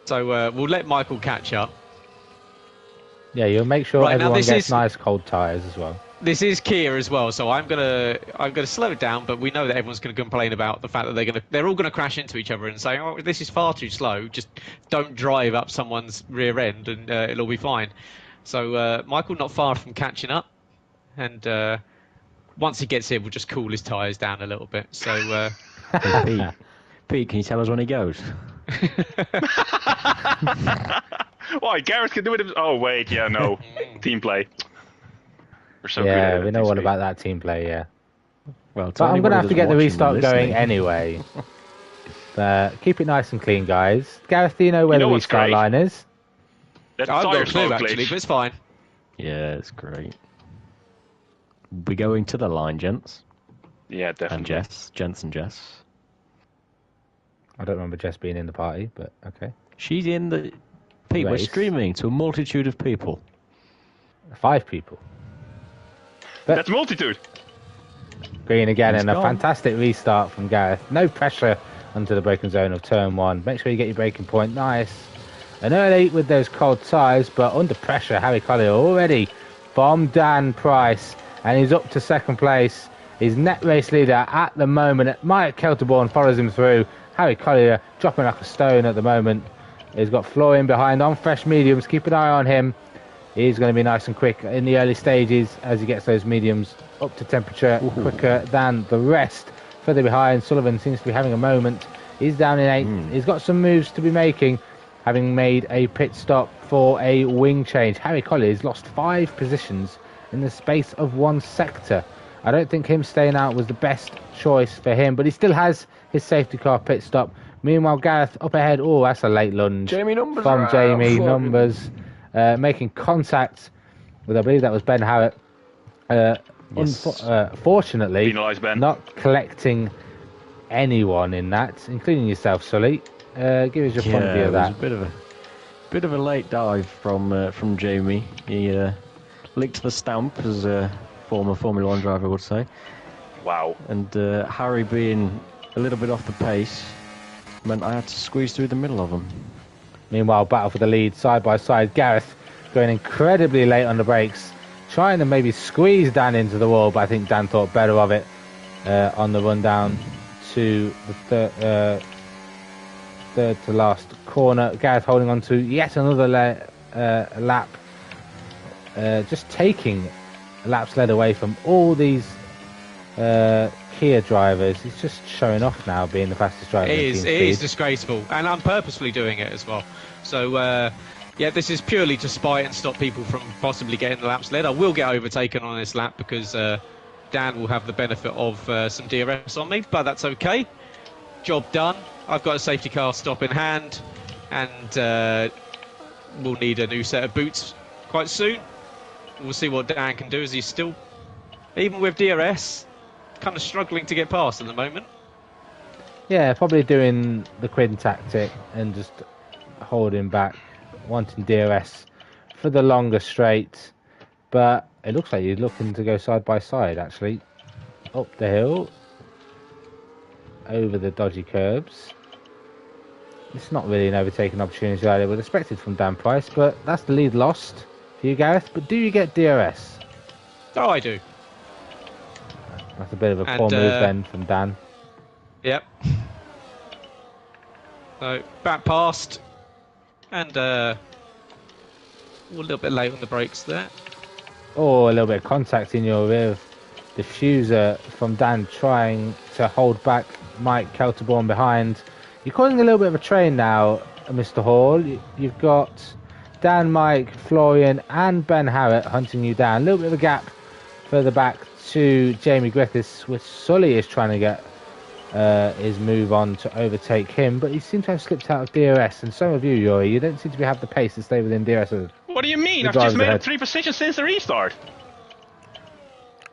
So we'll let Michael catch up. Yeah, you'll make sure Right, now everyone this gets is- nice cold tyres as well. This is Kia as well, so I'm gonna slow it down. But we know that everyone's going to complain about the fact that they're all going to crash into each other and say, "Oh, this is far too slow. Just don't drive up someone's rear end, and it'll all be fine." So Michael not far from catching up, and once he gets here, we'll just cool his tyres down a little bit. So Pete, Pete, can you tell us when he goes? Why? Gareth can do it. Oh wait, yeah, no. Team play. We're so good at Yeah, it, we know these all days. about that team play, yeah. Well, But I'm going to have to get the restart going anyway. anyway. Keep it nice and clean, guys. Gareth, do you know where You know the what's restart great? line is? That's I've tire got a clue smoke actually, glitch. but it's fine. Yeah, it's great. We're going to the line, gents. Yeah, definitely. And Jess. Gents and Jess. I don't remember Jess being in the party, but okay. She's in the... Pete, we're Race. streaming to a multitude of people. 5 people. That's multitude. Green again, It's and a gone. fantastic restart from Gareth. No pressure onto the braking zone of turn 1. Make sure you get your braking point nice and early with those cold tyres, but under pressure, Harry Collier already bombed Dan Price, and he's up to second place. He's net race leader at the moment. Mike Kelterborn follows him through. Harry Collier dropping like a stone at the moment. He's got Florian behind on fresh mediums. Keep an eye on him. He's going to be nice and quick in the early stages as he gets those mediums up to temperature quicker than the rest. Further behind, Sullivan seems to be having a moment. He's down in 8th. He's got some moves to be making, having made a pit stop for a wing change. Harry Collins lost 5 positions in the space of 1 sector. I don't think him staying out was the best choice for him, but he still has his safety car pit stop. Meanwhile, Gareth up ahead. Oh, that's a late lunge Jamie Numbers from are out. Jamie Fucking- Numbers. Making contact with, I believe that was Ben Howard. Fortunately, Penalised Ben. not collecting anyone in that, including yourself, Sully. Give us your point of view it of was that. a bit of a late dive from Jamie. He licked the stamp, as a former Formula 1 driver would say. Wow. And Harry being a little bit off the pace meant I had to squeeze through the middle of them. Meanwhile, battle for the lead, side by side. Gareth going incredibly late on the brakes, trying to maybe squeeze Dan into the wall, but I think Dan thought better of it on the run down to the third to last corner. Gareth holding on to yet another lap, just taking laps led away from all these Kia drivers. He's just showing off now, being the fastest driver. It in is. team It is speed. disgraceful, and I'm purposefully doing it as well. So, yeah, this is purely to spite and stop people from possibly getting the laps led. I will get overtaken on this lap because Dan will have the benefit of some DRS on me, but that's okay. Job done. I've got a safety car stop in hand, and we'll need a new set of boots quite soon. We'll see what Dan can do, as he's still, even with DRS, kind of struggling to get past at the moment. Yeah, probably doing the Quinn tactic and just holding back, wanting DRS for the longer straight. But it looks like you're looking to go side by side, actually. Up the hill, over the dodgy curbs. It's not really an overtaking opportunity I would expect it from Dan Price, but that's the lead lost for you, Gareth. But do you get DRS? Oh, I do. That's a bit of a And, poor move then from Dan. Yep. So back past, and a little bit late on the brakes there. Oh, a little bit of contact in your rear diffuser from Dan trying to hold back Mike Kelterborn behind. You're causing a little bit of a train now, Mr. Hall. You've got Dan, Mike, Florian and Ben Harrett hunting you down. A little bit of a gap further back to Jamie Griffiths, which Sully is trying to get his move on to overtake him, but he seems to have slipped out of DRS, and some of you, Yuri, you don't seem to have the pace to stay within DRS. What do you mean? The I've just driver's made ahead. up 3 positions since the restart.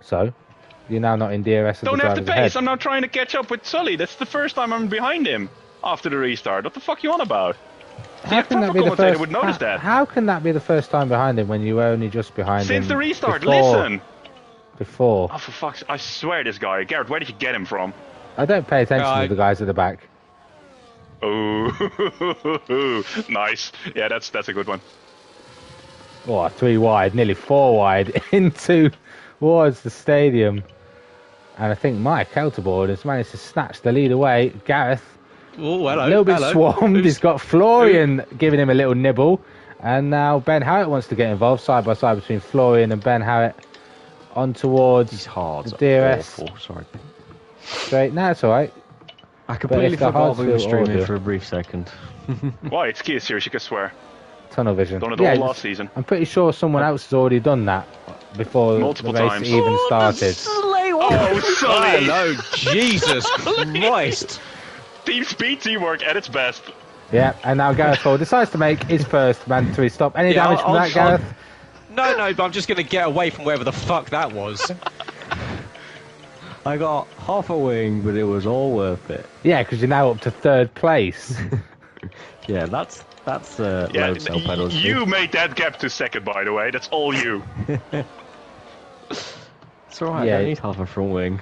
So, you're now not in DRS as Don't the have the driver's pace. ahead. I'm now trying to catch up with Sully. That's the first time I'm behind him after the restart. What the fuck you on about? How can that be the commentator first? would notice that. How can that be the first time behind him when you were only just behind him? Since the restart, before- listen. Before. Oh, for fuck's I swear this guy. Garrett, where did you get him from? I don't pay attention I- to the guys at the back. Oh, nice. Yeah, that's a good one. Oh, 3 wide, nearly 4 wide into towards the stadium. And I think Mike Kelterboard has managed to snatch the lead away. Gareth, Oh, hello. a little bit hello. swarmed. Who's- He's got Florian giving him a little nibble. And now Ben Harrett wants to get involved side by side between Florian and Ben Harrett on towards These hards the are DRS awful. Sorry. straight. No, it's all right. I completely if the forgot hards we were feel streaming audio- for a brief second. Why? It's Kia series, you can swear. Tunnel vision. Done it Yeah, all just- last season. I'm pretty sure someone else has already done that before Multiple the race times. even started. Oh, Sully! Hello, Jesus Christ. Team speed, teamwork at its best. Yeah, and now Gareth Hall decides to make his first mandatory stop. Any Yeah, damage from that, Gareth? No, but I'm just going to get away from wherever the fuck that was. I got half a wing, but it was all worth it. Yeah, because you're now up to 3rd place. Yeah, that's Yeah, load cell pedals. you made that gap to 2nd, by the way. That's all you. It's alright, Yeah. I don't need half a front wing.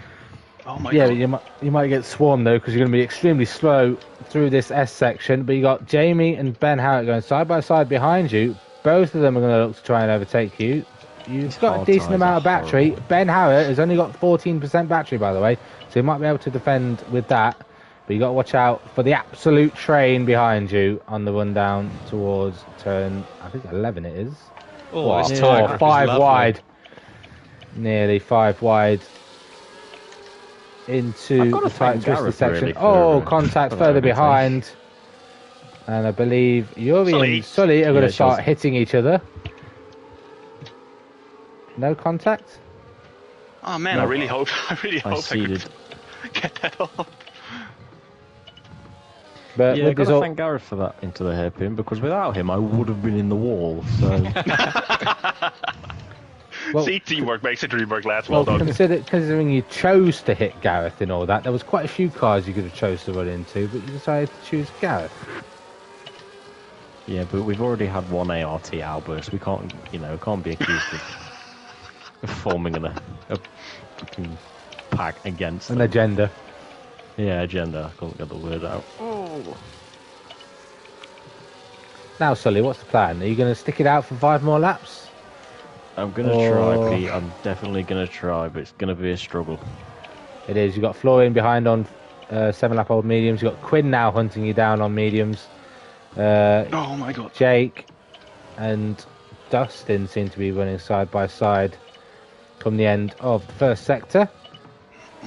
Oh my Yeah, god. but you might get swarmed though, because you're going to be extremely slow through this S section. But you got Jamie and Ben Harrett going side by side behind you. Both of them are going to look to try and overtake you. You've got a hard decent tires amount are of battery. horrible. Ben Harrett has only got 14% battery, by the way, so you might be able to defend with that. But you got to watch out for the absolute train behind you on the run down towards turn, I think 11 it is. Oh, What, this four, tire grip is 5 lovely. wide. Nearly 5 wide into I've got the to tight thank twisted Gareth, section. really, for, Oh, contact for that further overtake. behind. And I believe Yuri Sully. and Sully are going Yeah, to start Sully. hitting each other. No contact? Oh man, No, I really hope I I could seeded. get that off. But Yeah, with got this to all, thank Gareth for that into the hairpin, because without him I would have been in the wall. So well, See, teamwork makes it dream work, lads. Well well, done. considering you chose to hit Gareth and all that, there was quite a few cars you could have chose to run into, but you decided to choose Gareth. yeah, but we've already had one ART outburst. We can't, can't be accused of forming a fucking pack against An them. agenda. Yeah, agenda. I can't get the word out. Now, Sully, what's the plan? Are you going to stick it out for 5 more laps? I'm gonna try, Pete. I'm definitely gonna try, but it's gonna be a struggle. It is. You've got Florian behind on 7-lap-old mediums. You've got Quinn now hunting you down on mediums. Oh my god. Jake and Dustin seem to be running side by side come the end of the first sector.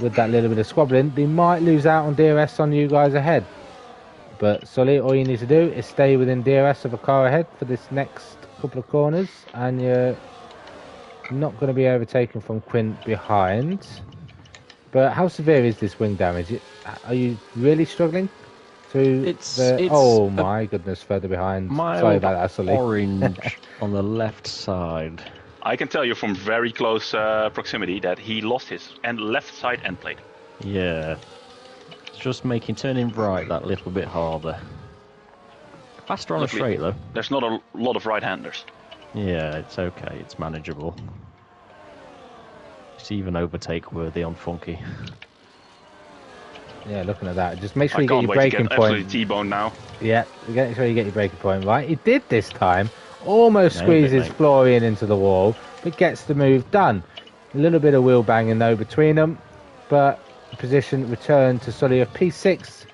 With that little bit of squabbling, they might lose out on DRS on you guys ahead. But Sully, all you need to do is stay within DRS of a car ahead for this next couple of corners, and you're not going to be overtaken from Quinn behind. But how severe is this wing damage? Are you really struggling? It's oh a my goodness, further behind. Mild Sorry about that, Sully. orange on the left side. I can tell you from very close proximity that he lost his left side end plate. Yeah. It's just making turning right that little bit harder. Faster on a Luckily, straight though. There's not a lot of right-handers. Yeah, it's okay. It's manageable. It's even overtake worthy on Funky. Yeah, looking at that. Just make sure I you get can't your wait to braking get absolutely point. T-boned now. Yeah, make sure you get your braking point right. He did this time. Almost Nailed it, squeezes mate. Florian into the wall, but gets the move done. A little bit of wheel banging though between them, but the position returned to Sully of P6.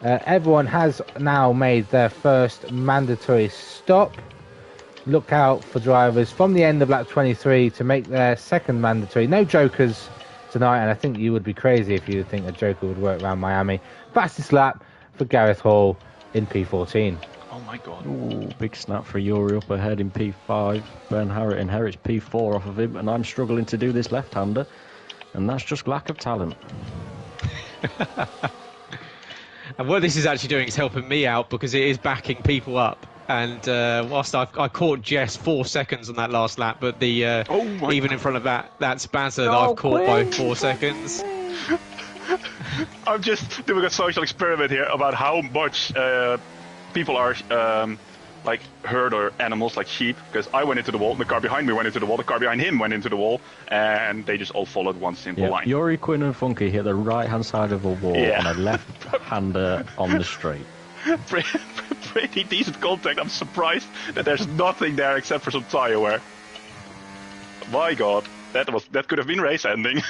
Everyone has now made their first mandatory stop. Look out for drivers from the end of lap 23 to make their second mandatory. No jokers tonight, and I think you would be crazy if you think a joker would work around Miami. Fastest lap for Gareth Hall in P14. Oh my god. Ooh, big snap for Yuri up ahead in P5. Ben Harrett inherits P4 off of him, and I'm struggling to do this left-hander, and that's just lack of talent. And what this is actually doing is helping me out because it is backing people up. And whilst I caught Jess 4 seconds on that last lap, but the even in front of that Spazza that I've caught by 4 seconds. I'm just doing a social experiment here about how much people are like herd or animals like sheep, because I went into the wall, the car behind me went into the wall, the car behind him went into the wall, and they just all followed one simple line. Yuri, Quinn and Funky hit the right-hand side of a wall Yeah. on a left-hander on the straight. Pretty decent contact. I'm surprised that there's nothing there except for some tire wear. My god, that could have been race ending.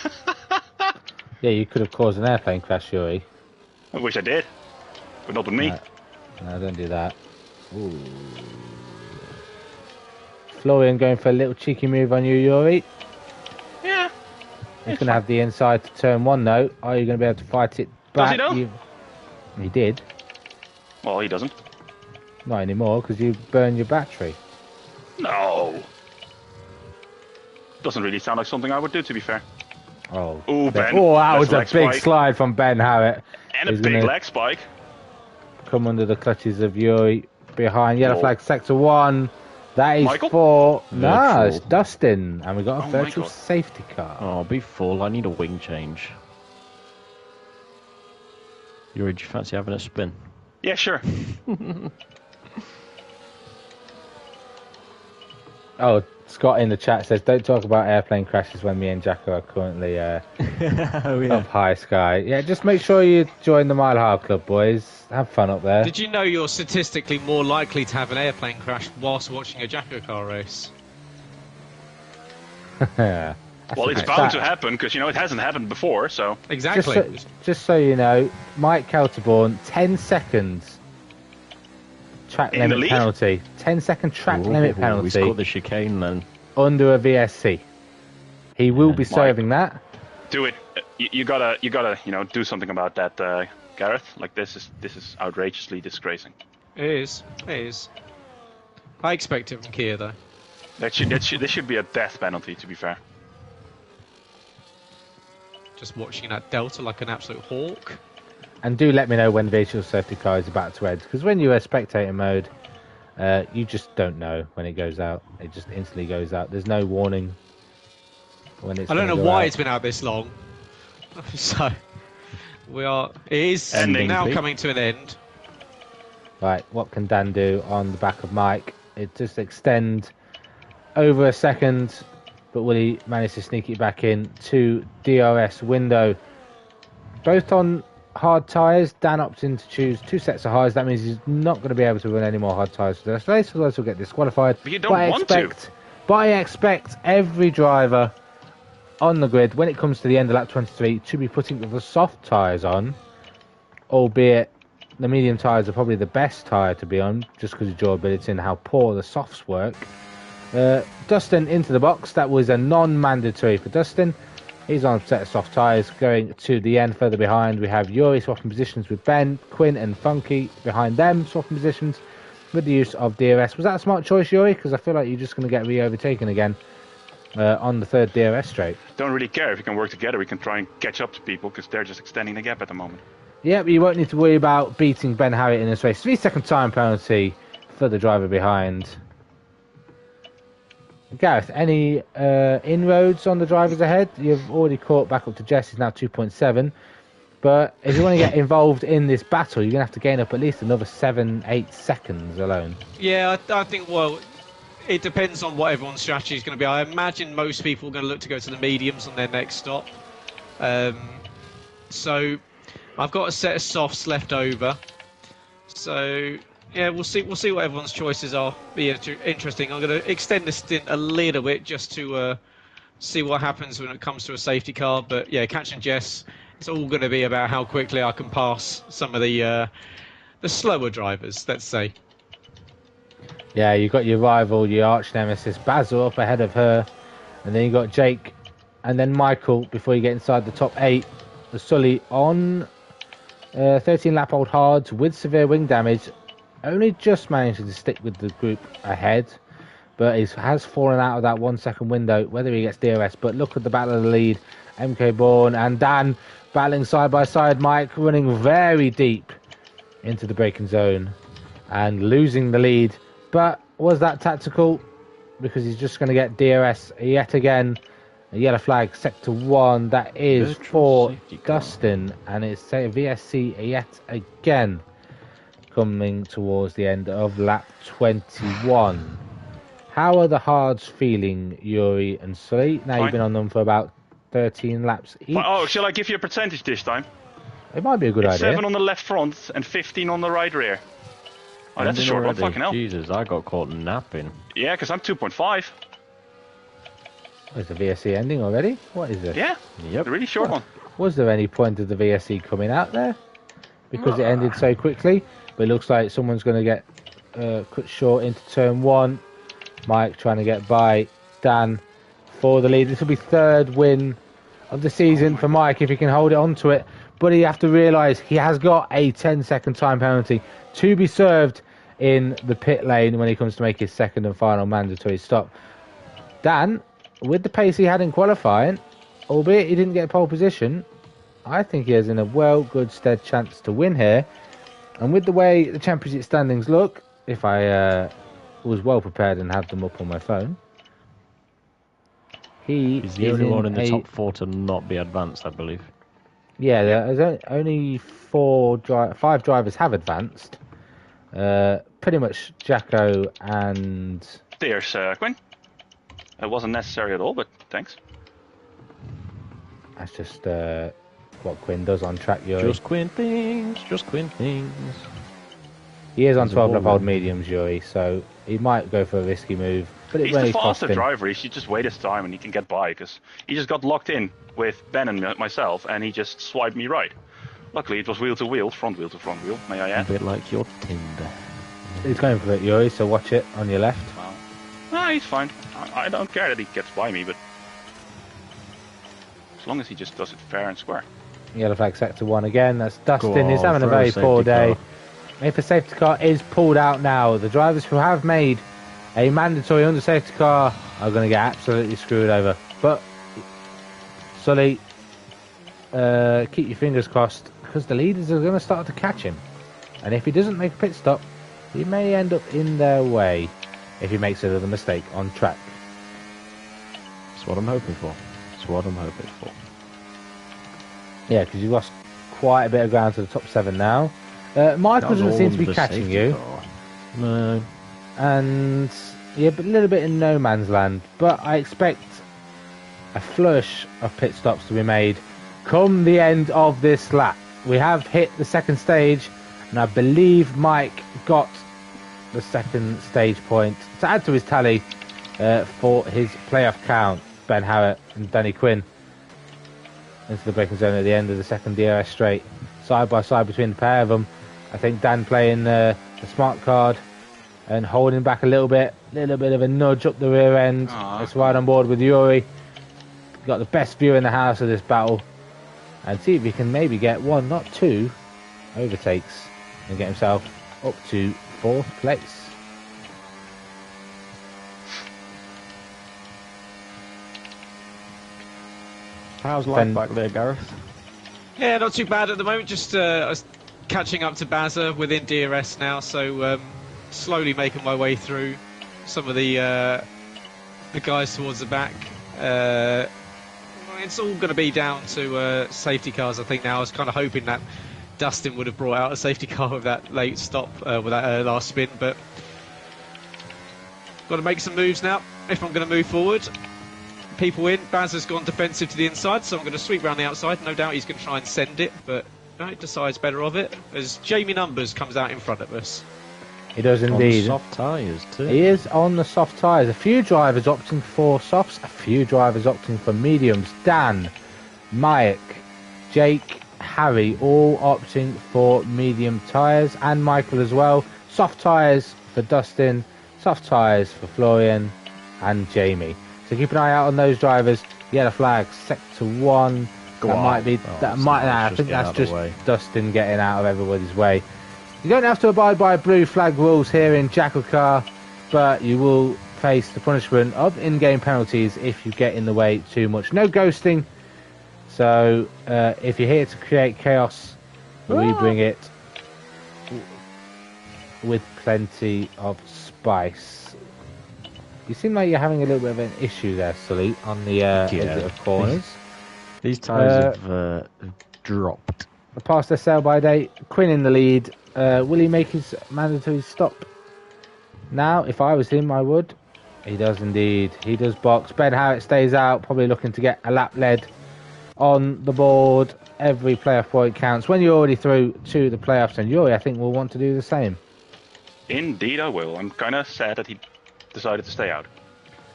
Yeah, you could have caused an airplane crash, Yuri. I wish I did, but not with me. No, don't do that. Ooh. Florian going for a little cheeky move on you, Yuri. Yeah. He's going to have the inside to turn 1 though. Are you going to be able to fight it back? Does he know? He did. Well, he doesn't. Not anymore because you burned your battery. No. Doesn't really sound like something I would do, to be fair. Oh, Ooh, Ben. Oh, that was That's a leg big spike. slide from Ben Harrett. And a He's big gonna leg spike. come under the clutches of Yuri behind yellow Whoa. flag sector 1. That is Michael? for Virtual. it's Dustin, and we got a Oh my virtual God. safety car. Oh, be full. I need a wing change. Yuri, do you fancy having a spin? Yeah, sure. Oh, Scott in the chat says, don't talk about airplane crashes when me and Jacko are currently Oh, up high sky. Yeah, just make sure you join the Mile High Club, boys. Have fun up there. Did you know you're statistically more likely to have an airplane crash whilst watching a Jackocar race? Yeah. Well, it's bound to happen, because, you know, it hasn't happened before, so... Exactly. Just so you know, Mike Kelterborn, 10 seconds track In the limit lead? penalty. 10-second track limit We penalty scored the chicane then. under a VSC. He will be Mike. serving that. Do it. You gotta, you know, do something about that, Gareth. Like, this is outrageously disgracing. It is. It is. I expect it from Kia, though. This should be a death penalty, to be fair. Just watching that Delta like an absolute hawk. And do let me know when the virtual safety car is about to end, because when you're a spectator mode, you just don't know when it goes out. It just instantly goes out. There's no warning when it's. I don't know gonna go why out. it's been out this long. So, it is Ending. now coming to an end. Right, what can Dan do on the back of Mike? It just extend over a second, but will he manage to sneak it back in to DRS window? Both on hard tyres. Dan opting to choose 2 sets of hards. That means he's not going to be able to run any more hard tyres for this race, otherwise he'll get disqualified. But you don't want to. But I expect every driver on the grid, when it comes to the end of lap 23, to be putting the soft tyres on, albeit the medium tyres are probably the best tyre to be on, just because of durability and how poor the softs work. Dustin into the box. That was a non-mandatory for Dustin. He's on a set of soft tyres going to the end. Further behind, we have Yuri swapping positions with Ben, Quinn and Funky behind them, swapping positions with the use of DRS. Was that a smart choice, Yuri? Because I feel like you're just going to get re-overtaken again on the third DRS straight. Don't really care. If we can work together, we can try and catch up to people, because they're just extending the gap at the moment. Yeah, but you won't need to worry about beating Ben Harriet in this race. 3-second time penalty for the driver behind. Gareth, any inroads on the drivers ahead? You've already caught back up to Jess, he's now 2.7. But if you want to get involved in this battle, you're going to have to gain up at least another 7-8 seconds alone. Yeah, I think, well, it depends on what everyone's strategy is going to be. I imagine most people are going to look to go to the mediums on their next stop. So I've got a set of softs left over. So yeah, we'll see what everyone's choices are. Be interesting. I'm going to extend the stint a little bit just to see what happens when it comes to a safety car. But yeah, catch and Jess, it's all going to be about how quickly I can pass some of the slower drivers, let's say. Yeah, you've got your rival, your arch nemesis, Basil up ahead of her. And then you've got Jake and then Michael before you get inside the top 8. The Sully on 13 lap old hards with severe wing damage. Only just managed to stick with the group ahead. But he has fallen out of that 1 second window, whether he gets DRS. But look at the battle of the lead. MK Bourne and Dan battling side by side. Mike running very deep into the braking zone and losing the lead. But was that tactical? Because he's just going to get DRS yet again. A yellow flag, sector 1. That is for Dustin. And it's VSC yet again. Coming towards the end of lap 21. How are the hards feeling, Yuri and Sully? Now you've been on them for about 13 laps each. Oh, shall I give you a percentage this time? It might be a good idea. 7 on the left front and 15 on the right rear. Oh, that's a short one, fucking hell. Jesus, I got caught napping. Yeah, because I'm 2.5. Is the VSC ending already? What is this? Yeah, Yep. a really short one. Was there any point of the VSC coming out there? Because it ended so quickly. But it looks like someone's going to get cut short into turn 1. Mike trying to get by Dan for the lead. This will be 3rd win of the season for Mike if he can hold it onto it. But you have to realise he has got a 10-second time penalty to be served in the pit lane when he comes to make his 2nd and final mandatory stop. Dan, with the pace he had in qualifying, albeit he didn't get pole position, I think he has in a good stead chance to win here. And with the way the championship standings look, if I was well prepared and had them up on my phone, he's the only one in the top 4 to not be advanced, I believe. Yeah, there's only 5 drivers have advanced. Pretty much Jacko and... There's Quinn. It wasn't necessary at all, but thanks. That's just what Quinn does on track, Yuri. Just Quinn things. He is on 12 lap old mediums, Yuri, so he might go for a risky move. But He's the faster driver. He should just wait his time and he can get by, because he just got locked in with Ben and myself and he just swiped me right. Luckily it was wheel to wheel, front wheel to front wheel, may I add. A bit like your Tinder. He's going for it, Yuri, so watch it on your left. Wow. Nah, he's fine. I don't care that he gets by me, but as long as he just does it fair and square. Yellow flag sector 1 again. That's Dustin. He's having a very poor day. If a safety car is pulled out now, the drivers who have made a mandatory under safety car are going to get absolutely screwed over. But Sully, keep your fingers crossed, because the leaders are going to start to catch him. And if he doesn't make a pit stop, he may end up in their way if he makes another mistake on track. That's what I'm hoping for. Yeah, because you've lost quite a bit of ground to the top 7 now. Michael doesn't seem to be catching you. No. And yeah, but a little bit in no man's land. But I expect a flourish of pit stops to be made come the end of this lap. We have hit the 2nd stage, and I believe Mike got the 2nd stage point to add to his tally for his playoff count. Ben Howard and Danny Quinn into the braking zone at the end of the 2nd DRS straight, side by side between the pair of them. I think Dan playing the smart card and holding back a little bit of a nudge up the rear end. Let's ride on board with Yuri. Got the best view in the house of this battle, and see if he can maybe get 1, not 2 overtakes and get himself up to 4th place. How's life back there, Gareth? Yeah, not too bad at the moment. Just I was catching up to Bazza within DRS now, so slowly making my way through some of the guys towards the back. it's all going to be down to safety cars, I think. Now I was kind of hoping that Dustin would have brought out a safety car with that late stop, with that last spin, but got to make some moves now if I'm going to move forward. People in. Baz has gone defensive to the inside, so I'm going to sweep around the outside. No doubt he's going to try and send it, but no, he decides better of it as Jamie Numbers comes out in front of us. He does indeed. On soft tyres too. He is on the soft tyres. A few drivers opting for softs, a few drivers opting for mediums. Dan, Mike, Jake, Harry, all opting for medium tyres, and Michael as well. Soft tyres for Dustin, soft tyres for Florian and Jamie. So keep an eye out on those drivers. Yellow flag, sector 1. Go that on. might be. Oh, That might. Nah, I just think get out that's of the just way. Dustin getting out of everybody's way. You don't have to abide by blue flag rules here in Jackocar, but you will face the punishment of in-game penalties if you get in the way too much. No ghosting. So if you're here to create chaos, we bring it with plenty of spice. You seem like you're having a little bit of an issue there, Sully, on the exit of corners. These tyres have dropped. Past their sell-by date. Quinn in the lead. Will he make his mandatory stop? Now, if I was him, I would. He does indeed. He does box. Ben Harrett stays out, probably looking to get a lap led on the board. Every playoff point counts. When you're already through to the playoffs, and Yuri, I think, will want to do the same. Indeed, I will. I'm kind of sad that he decided to stay out.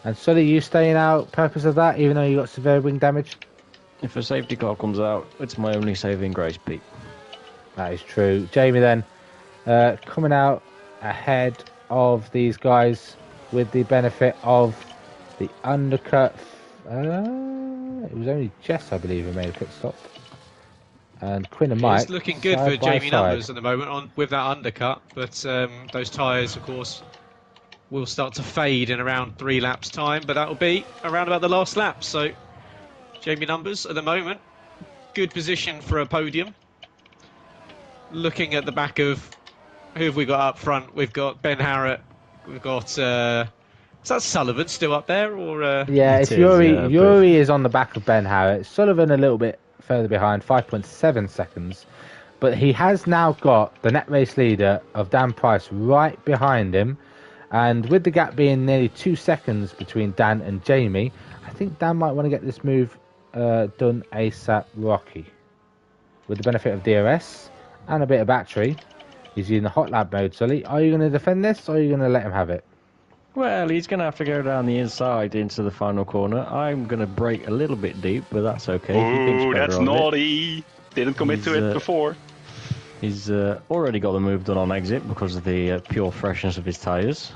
And Sully, you staying out, purpose of that, even though you got severe wing damage? If a safety car comes out, it's my only saving grace, Pete. That is true. Jamie then coming out ahead of these guys with the benefit of the undercut. It was only Jess, I believe, who made a pit stop. And Quinn and Mike. It's looking good side for by Jamie side. Numbers at the moment with that undercut, but those tyres, of course, will start to fade in around 3 laps' time, but that'll be around about the last lap. So Jamie Numbers at the moment, good position for a podium. Looking at the back of who have we got up front? We've got Ben Harrett. We've got is that Sullivan still up there, or Yeah, it's It is, Yuri. yeah, Yuri is on the back of Ben Harrett. Sullivan a little bit further behind, 5.7 seconds. But he has now got the net race leader of Dan Price right behind him. And with the gap being nearly 2 seconds between Dan and Jamie, I think Dan might want to get this move done ASAP Rocky. With the benefit of DRS and a bit of battery, he's using the hot lap mode. Sully, are you going to defend this or are you going to let him have it? Well, he's going to have to go down the inside into the final corner. I'm going to brake a little bit deep, but that's okay. He thinks Ooh, better that's of it. naughty. Didn't commit to He's, it before. He's already got the move done on exit because of the pure freshness of his tyres.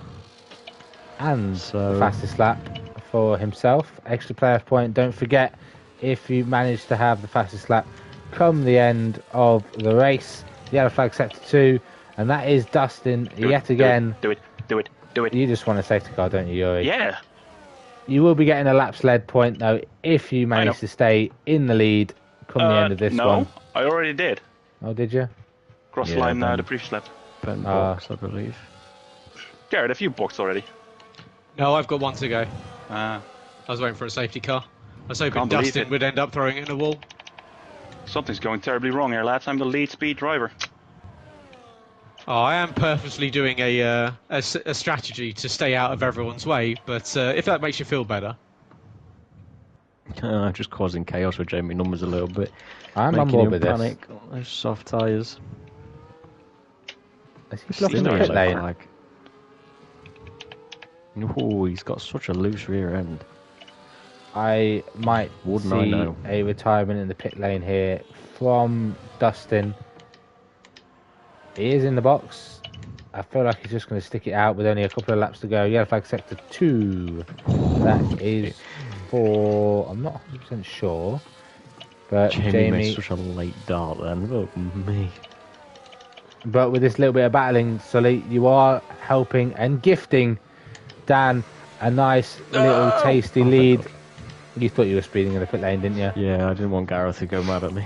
And So- the fastest lap for himself. Extra playoff point. Don't forget, if you manage to have the fastest lap come the end of the race, yellow flag set to 2, and that is Dustin Do it, yet again. Do it. You just want a safety car, don't you, Yuri? Yeah. You will be getting a lap's lead point though if you know. manage to stay in the lead come the end of this no, one. I already did. Oh, did you? Cross Yeah, line then- the previous lap. Ben box, I believe. Jared, have you boxed already? no? I've got one to go. Ah. I was waiting for a safety car. I was hoping Can't believe Dustin it. would end up throwing it in the wall. Something's going terribly wrong here, lads. I'm the lead speed driver. Oh, I am purposely doing a strategy to stay out of everyone's way, but if that makes you feel better. I'm just causing chaos with Jamie Numbers a little bit. I'm on Making board him with this. panic. Those soft tyres. Is he blocking the no pit yellow lane? Oh, he's got such a loose rear end. I might Wouldn't I see know? a retirement in the pit lane here from Dustin. He is in the box. I feel like he's just going to stick it out with only a couple of laps to go. Yellow flag sector 2. That is for... I'm not 100% sure. But Jamie made such a late dart then. Look me. But with this little bit of battling, Sully, you are helping and gifting Dan a nice little tasty lead. You thought you were speeding in the pit lane, didn't you? Yeah, I didn't want Gareth to go mad at me.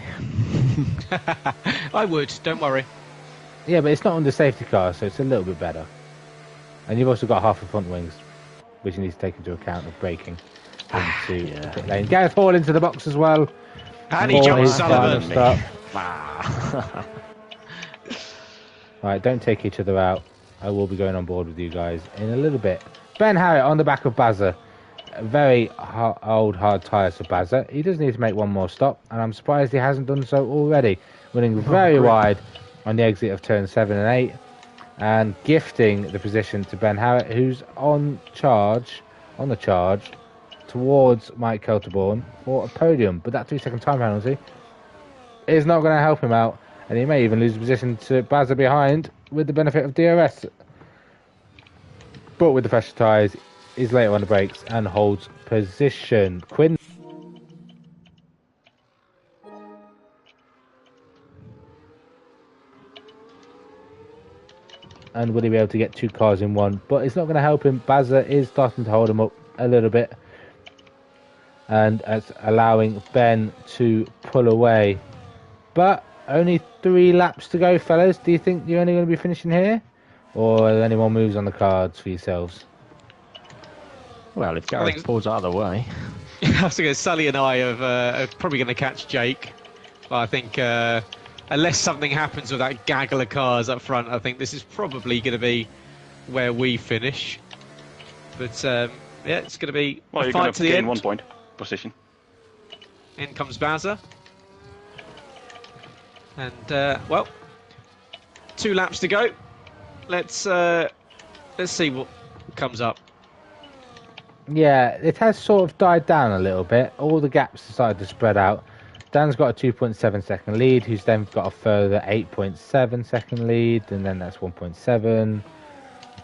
I would, don't worry. Yeah, but it's not under safety car, so it's a little bit better. And you've also got half the front wings, which you need to take into account of braking. into the pit lane. Gareth Hall into the box as well. And he for jumped his final Sullivan. stop. Right, don't take each other out. I will be going on board with you guys in a little bit. Ben Harriet on the back of Bazza. Very old, hard tyres for Bazza. He does need to make one more stop, and I'm surprised he hasn't done so already. Running very wide on the exit of turn 7 and 8, and gifting the position to Ben Harriet, who's on the charge, towards Mike Kelterborn for a podium. But that 3-second time penalty is not going to help him out, and he may even lose the position to Bazza behind with the benefit of DRS. But with the fresher tyres, he's later on the brakes and holds position. Quinn. And will he be able to get 2 cars in one? But it's not going to help him. Bazza is starting to hold him up a little bit, and it's allowing Ben to pull away. But only 3 laps to go, fellas. Do you think you're only going to be finishing here? Or are there any more moves on the cards for yourselves? Well, if Gareth pulls out of the way. I was thinking Sully and I are probably going to catch Jake. But I think unless something happens with that gaggle of cars up front, I think this is probably going to be where we finish. But yeah, it's going to be Well, a you're fight going to to the gain end. 1 point position. In comes Bazza. And, well, 2 laps to go. Let's see what comes up. Yeah, it has sort of died down a little bit. All the gaps decided to spread out. Dan's got a 2.7 second lead, who's then got a further 8.7 second lead, and then that's 1.7,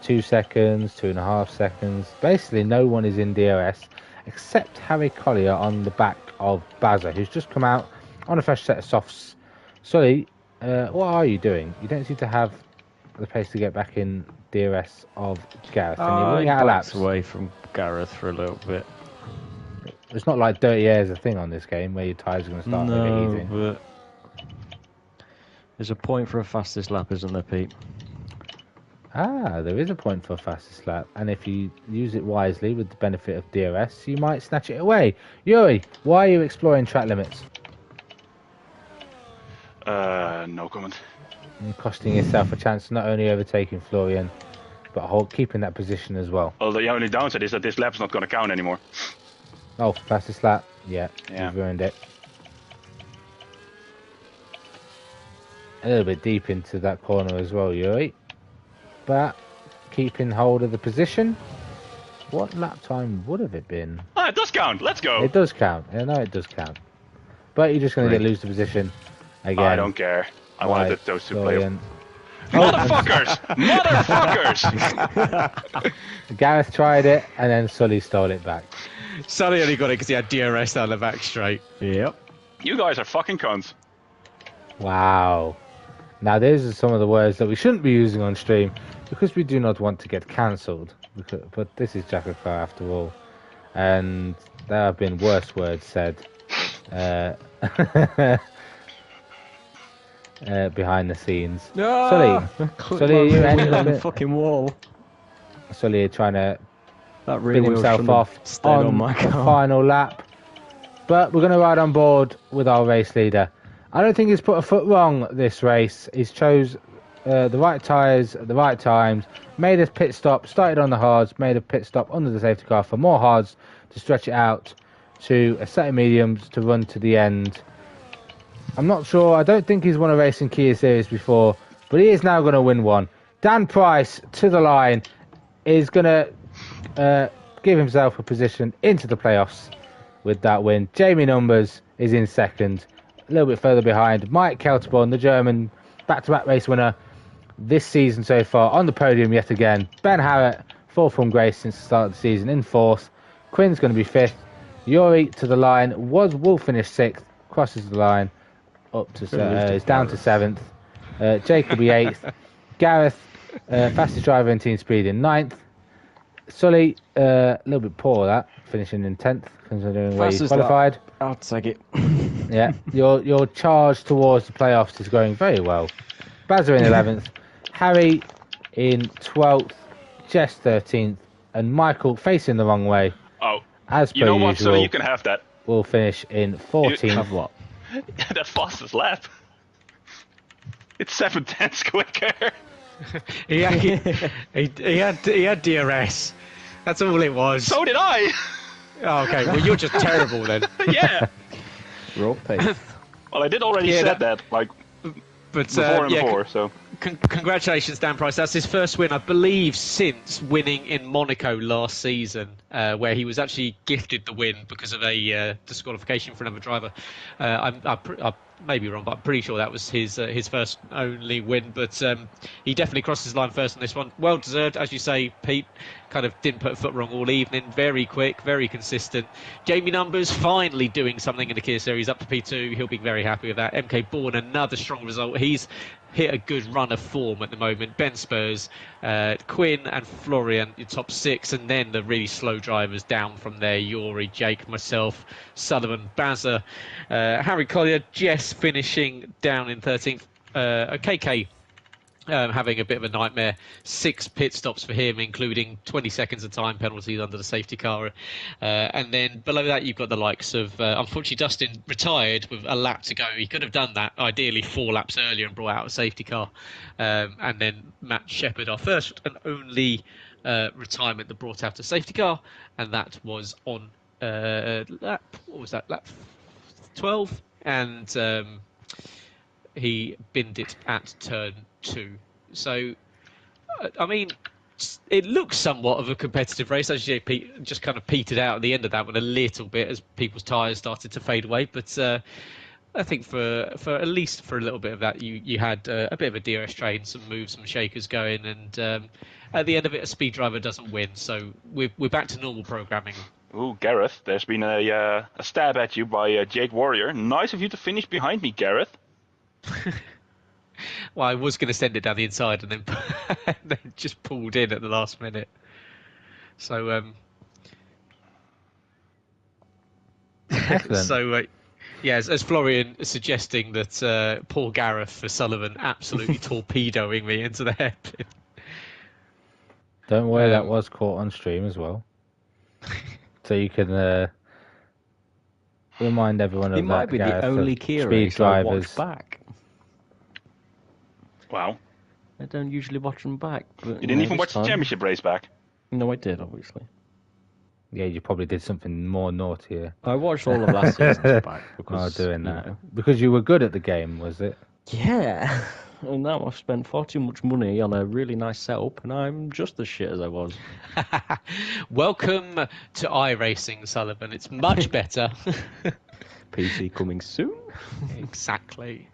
2 seconds, 2.5 seconds. Basically, no one is in DRS except Harry Collier on the back of Bazza, who's just come out on a fresh set of softs. Sully, what are you doing? You don't seem to have the pace to get back in DRS of Gareth, and you're running out of laps. Away from Gareth for a little bit. It's not like Dirty Air's a thing on this game where your tyres are going to start overheating. But there's a point for a fastest lap, isn't there, Pete? Ah, there is a point for a fastest lap, and if you use it wisely with the benefit of DRS, you might snatch it away. Yuri, why are you exploring track limits? No comment. And costing yourself a chance of not only overtaking Florian, but keeping that position as well. Well, the only downside is that this lap's not going to count anymore. Oh, fastest lap. Yeah, Yeah. you've ruined it. A little bit deep into that corner as well, Yuri. But keeping hold of the position. What lap time would have it been? Ah, it does count. Let's go. It does count. I know it does count. But you're just going to lose the position again. I don't care. I wanted those two play. Florian. Motherfuckers! Motherfuckers! Gareth tried it, and then Sully stole it back. Sully only got it because he had DRS down the back straight. Yep. You guys are fucking cunts. Wow. Now, those are some of the words that we shouldn't be using on stream, because we do not want to get cancelled. But this is Jackocar after all. And there have been worse words said behind the scenes. No! Sully, are you ending on a the bit? fucking wall. Sully are trying to That spin rear himself off stayed on on my the car. final lap. But we're going to ride on board with our race leader. I don't think he's put a foot wrong this race. He's chose the right tyres at the right times, made a pit stop, started on the hards, made a pit stop under the safety car for more hards to stretch it out to a set of mediums to run to the end. I'm not sure. I don't think he's won a race in Kia Series before, but he is now going to win one. Dan Price to the line is going to give himself a position into the playoffs with that win. Jamie Numbers is in second, a little bit further behind. Mike Kelterborn, the German back-to-back race winner this season so far, on the podium yet again. Ben Harriet, fall from grace since the start of the season, in fourth. Quinn's going to be fifth. Yuri to the line will finish sixth, crosses the line up to is down to seventh. Jake will be eighth. Gareth, fastest driver in team speed, in ninth. Sully, a little bit poor that, finishing in 10th, considering where he qualified. I'll take it. Yeah, your charge towards the playoffs is going very well. Bazza in 11th, Harry in 12th, Jess 13th, and Michael facing the wrong way. Oh, as per You know what, usual, so you can have that. we'll finish in 14th. Have what? That fastest lap. It's 7/10 quicker. he had DRS. That's all it was. So did I. Oh, okay, well, you're just terrible then. Yeah. Road pace. Well, I did already Yeah, said that, like, But before, so. Congratulations, Dan Price. That's his first win, I believe, since winning in Monaco last season, where he was actually gifted the win because of a disqualification for another driver. I may be wrong, but I'm pretty sure that was his first only win. But he definitely crossed his line first on this one. Well deserved, as you say, Pete. Kind of didn't put a foot wrong all evening. Very quick, very consistent. Jamie Numbers finally doing something in the Kia Series, up to P2. He'll be very happy with that. MK Bourne, another strong result. He's hit a good run of form at the moment. Ben Spurs, Quinn and Florian, your top 6, and then the really slow drivers down from there. Yuri, Jake, myself, Sullivan, Bazza, Harry Collier, Jess finishing down in 13th. KK having a bit of a nightmare. 6 pit stops for him, including 20 seconds of time penalties under the safety car. And then below that, you've got the likes of, unfortunately, Dustin retired with a lap to go. He could have done that, ideally, 4 laps earlier and brought out a safety car. And then Matt Shepherd, our first and only retirement that brought out a safety car. And that was on lap 12. And he binned it at turn 2. So, I mean, it looks somewhat of a competitive race. As you Pete just kind of petered out at the end of that one a little bit as people's tyres started to fade away. But I think for at least for a little bit of that, you had a bit of a DRS train, some moves, some shakers going, and at the end of it, a speed driver doesn't win. So we're back to normal programming. Ooh, Gareth, there's been a stab at you by Jake Warrior. Nice of you to finish behind me, Gareth. Well, I was going to send it down the inside and then just pulled in at the last minute. So, Excellent. as Florian is suggesting that poor Gareth for Sullivan absolutely torpedoing me into the hairpin. Don't worry, that was caught on stream as well. So you can remind everyone of It that. might be Gareth, the only of Kia speed race drivers. I watch back. Wow. I don't usually watch them back. But, You didn't even watch the championship race back. No, I did, obviously. Yeah, you probably did something more naughtier. I watched all of last season's back. Because, doing you that. know. Because you were good at the game, was it? Yeah. And now I've spent far too much money on a really nice setup, and I'm just as shit as I was. Welcome to iRacing, Sullivan. It's much better. PC coming soon. Exactly.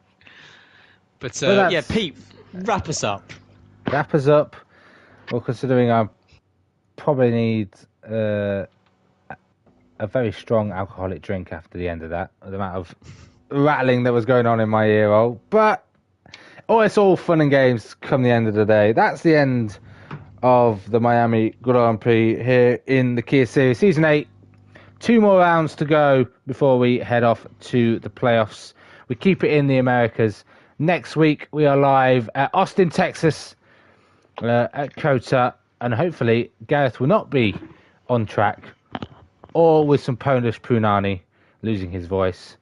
But Well, yeah, that's- Pete, wrap us up. Wrap us up. Well, considering I probably need a very strong alcoholic drink after the end of that, the amount of rattling that was going on in my ear hole. But it's all fun and games come the end of the day. That's the end of the Miami Grand Prix here in the Kia Series Season 8. 2 more rounds to go before we head off to the playoffs. We keep it in the Americas. Next week, we are live at Austin, Texas, at COTA, and hopefully Gareth will not be on track or with some Polish punani losing his voice.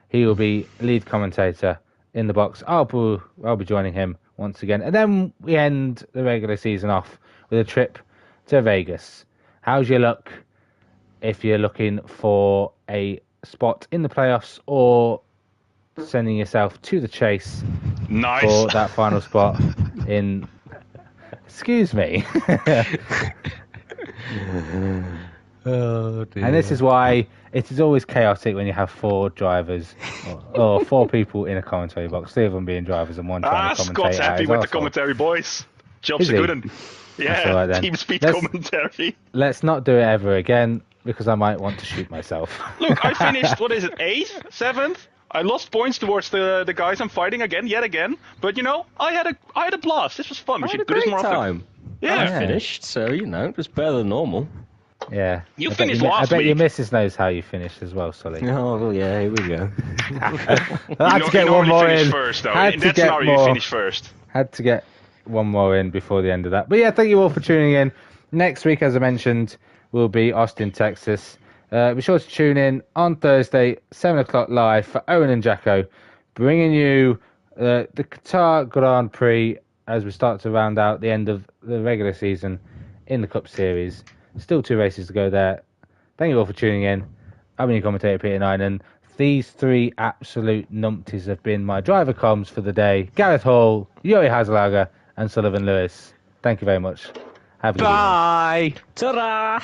He will be lead commentator in the box. I'll be joining him once again. And then we end the regular season off with a trip to Vegas. How's your luck if you're looking for a spot in the playoffs or sending yourself to the chase Nice. for that final spot in... Excuse me. Oh, dear. And this is why it is always chaotic when you have 4 drivers or 4 people in a commentary box, 3 of them being drivers and one trying to commentate. Scott's at happy his with the arsehole. commentary, boys. Job's Is a he? good one. That's all right, Yeah, then. team speed Let's- commentary. Let's not do it ever again because I might want to shoot myself. Look, I finished, 8th, 7th? I lost points towards the guys I'm fighting yet again. But I had a blast. This was fun. We I had should a do this great more often. time. Yeah. I finished, so, it was better than normal. Yeah. You I bet finished I last bet your week. missus knows how you finished as well, Sully. Oh, well, yeah, here we go. I had to get You one normally more finish in. first, though. Had In to that get scenario, you more. finish first. Had to get one more in before the end of that. But yeah, thank you all for tuning in. Next week, as I mentioned, will be Austin, Texas. Be sure to tune in on Thursday, 7 o'clock live for Owen and Jacko, bringing you the Qatar Grand Prix as we start to round out the end of the regular season in the Cup Series. Still 2 races to go there. Thank you all for tuning in. I'm your commentator, Peter Nine. These 3 absolute numpties have been my driver comms for the day. Gareth Hall, Yuri Hazelauger, and Sullivan Lewis. Thank you very much. Have a good evening. Bye. Ta-da!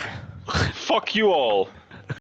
Fuck you all.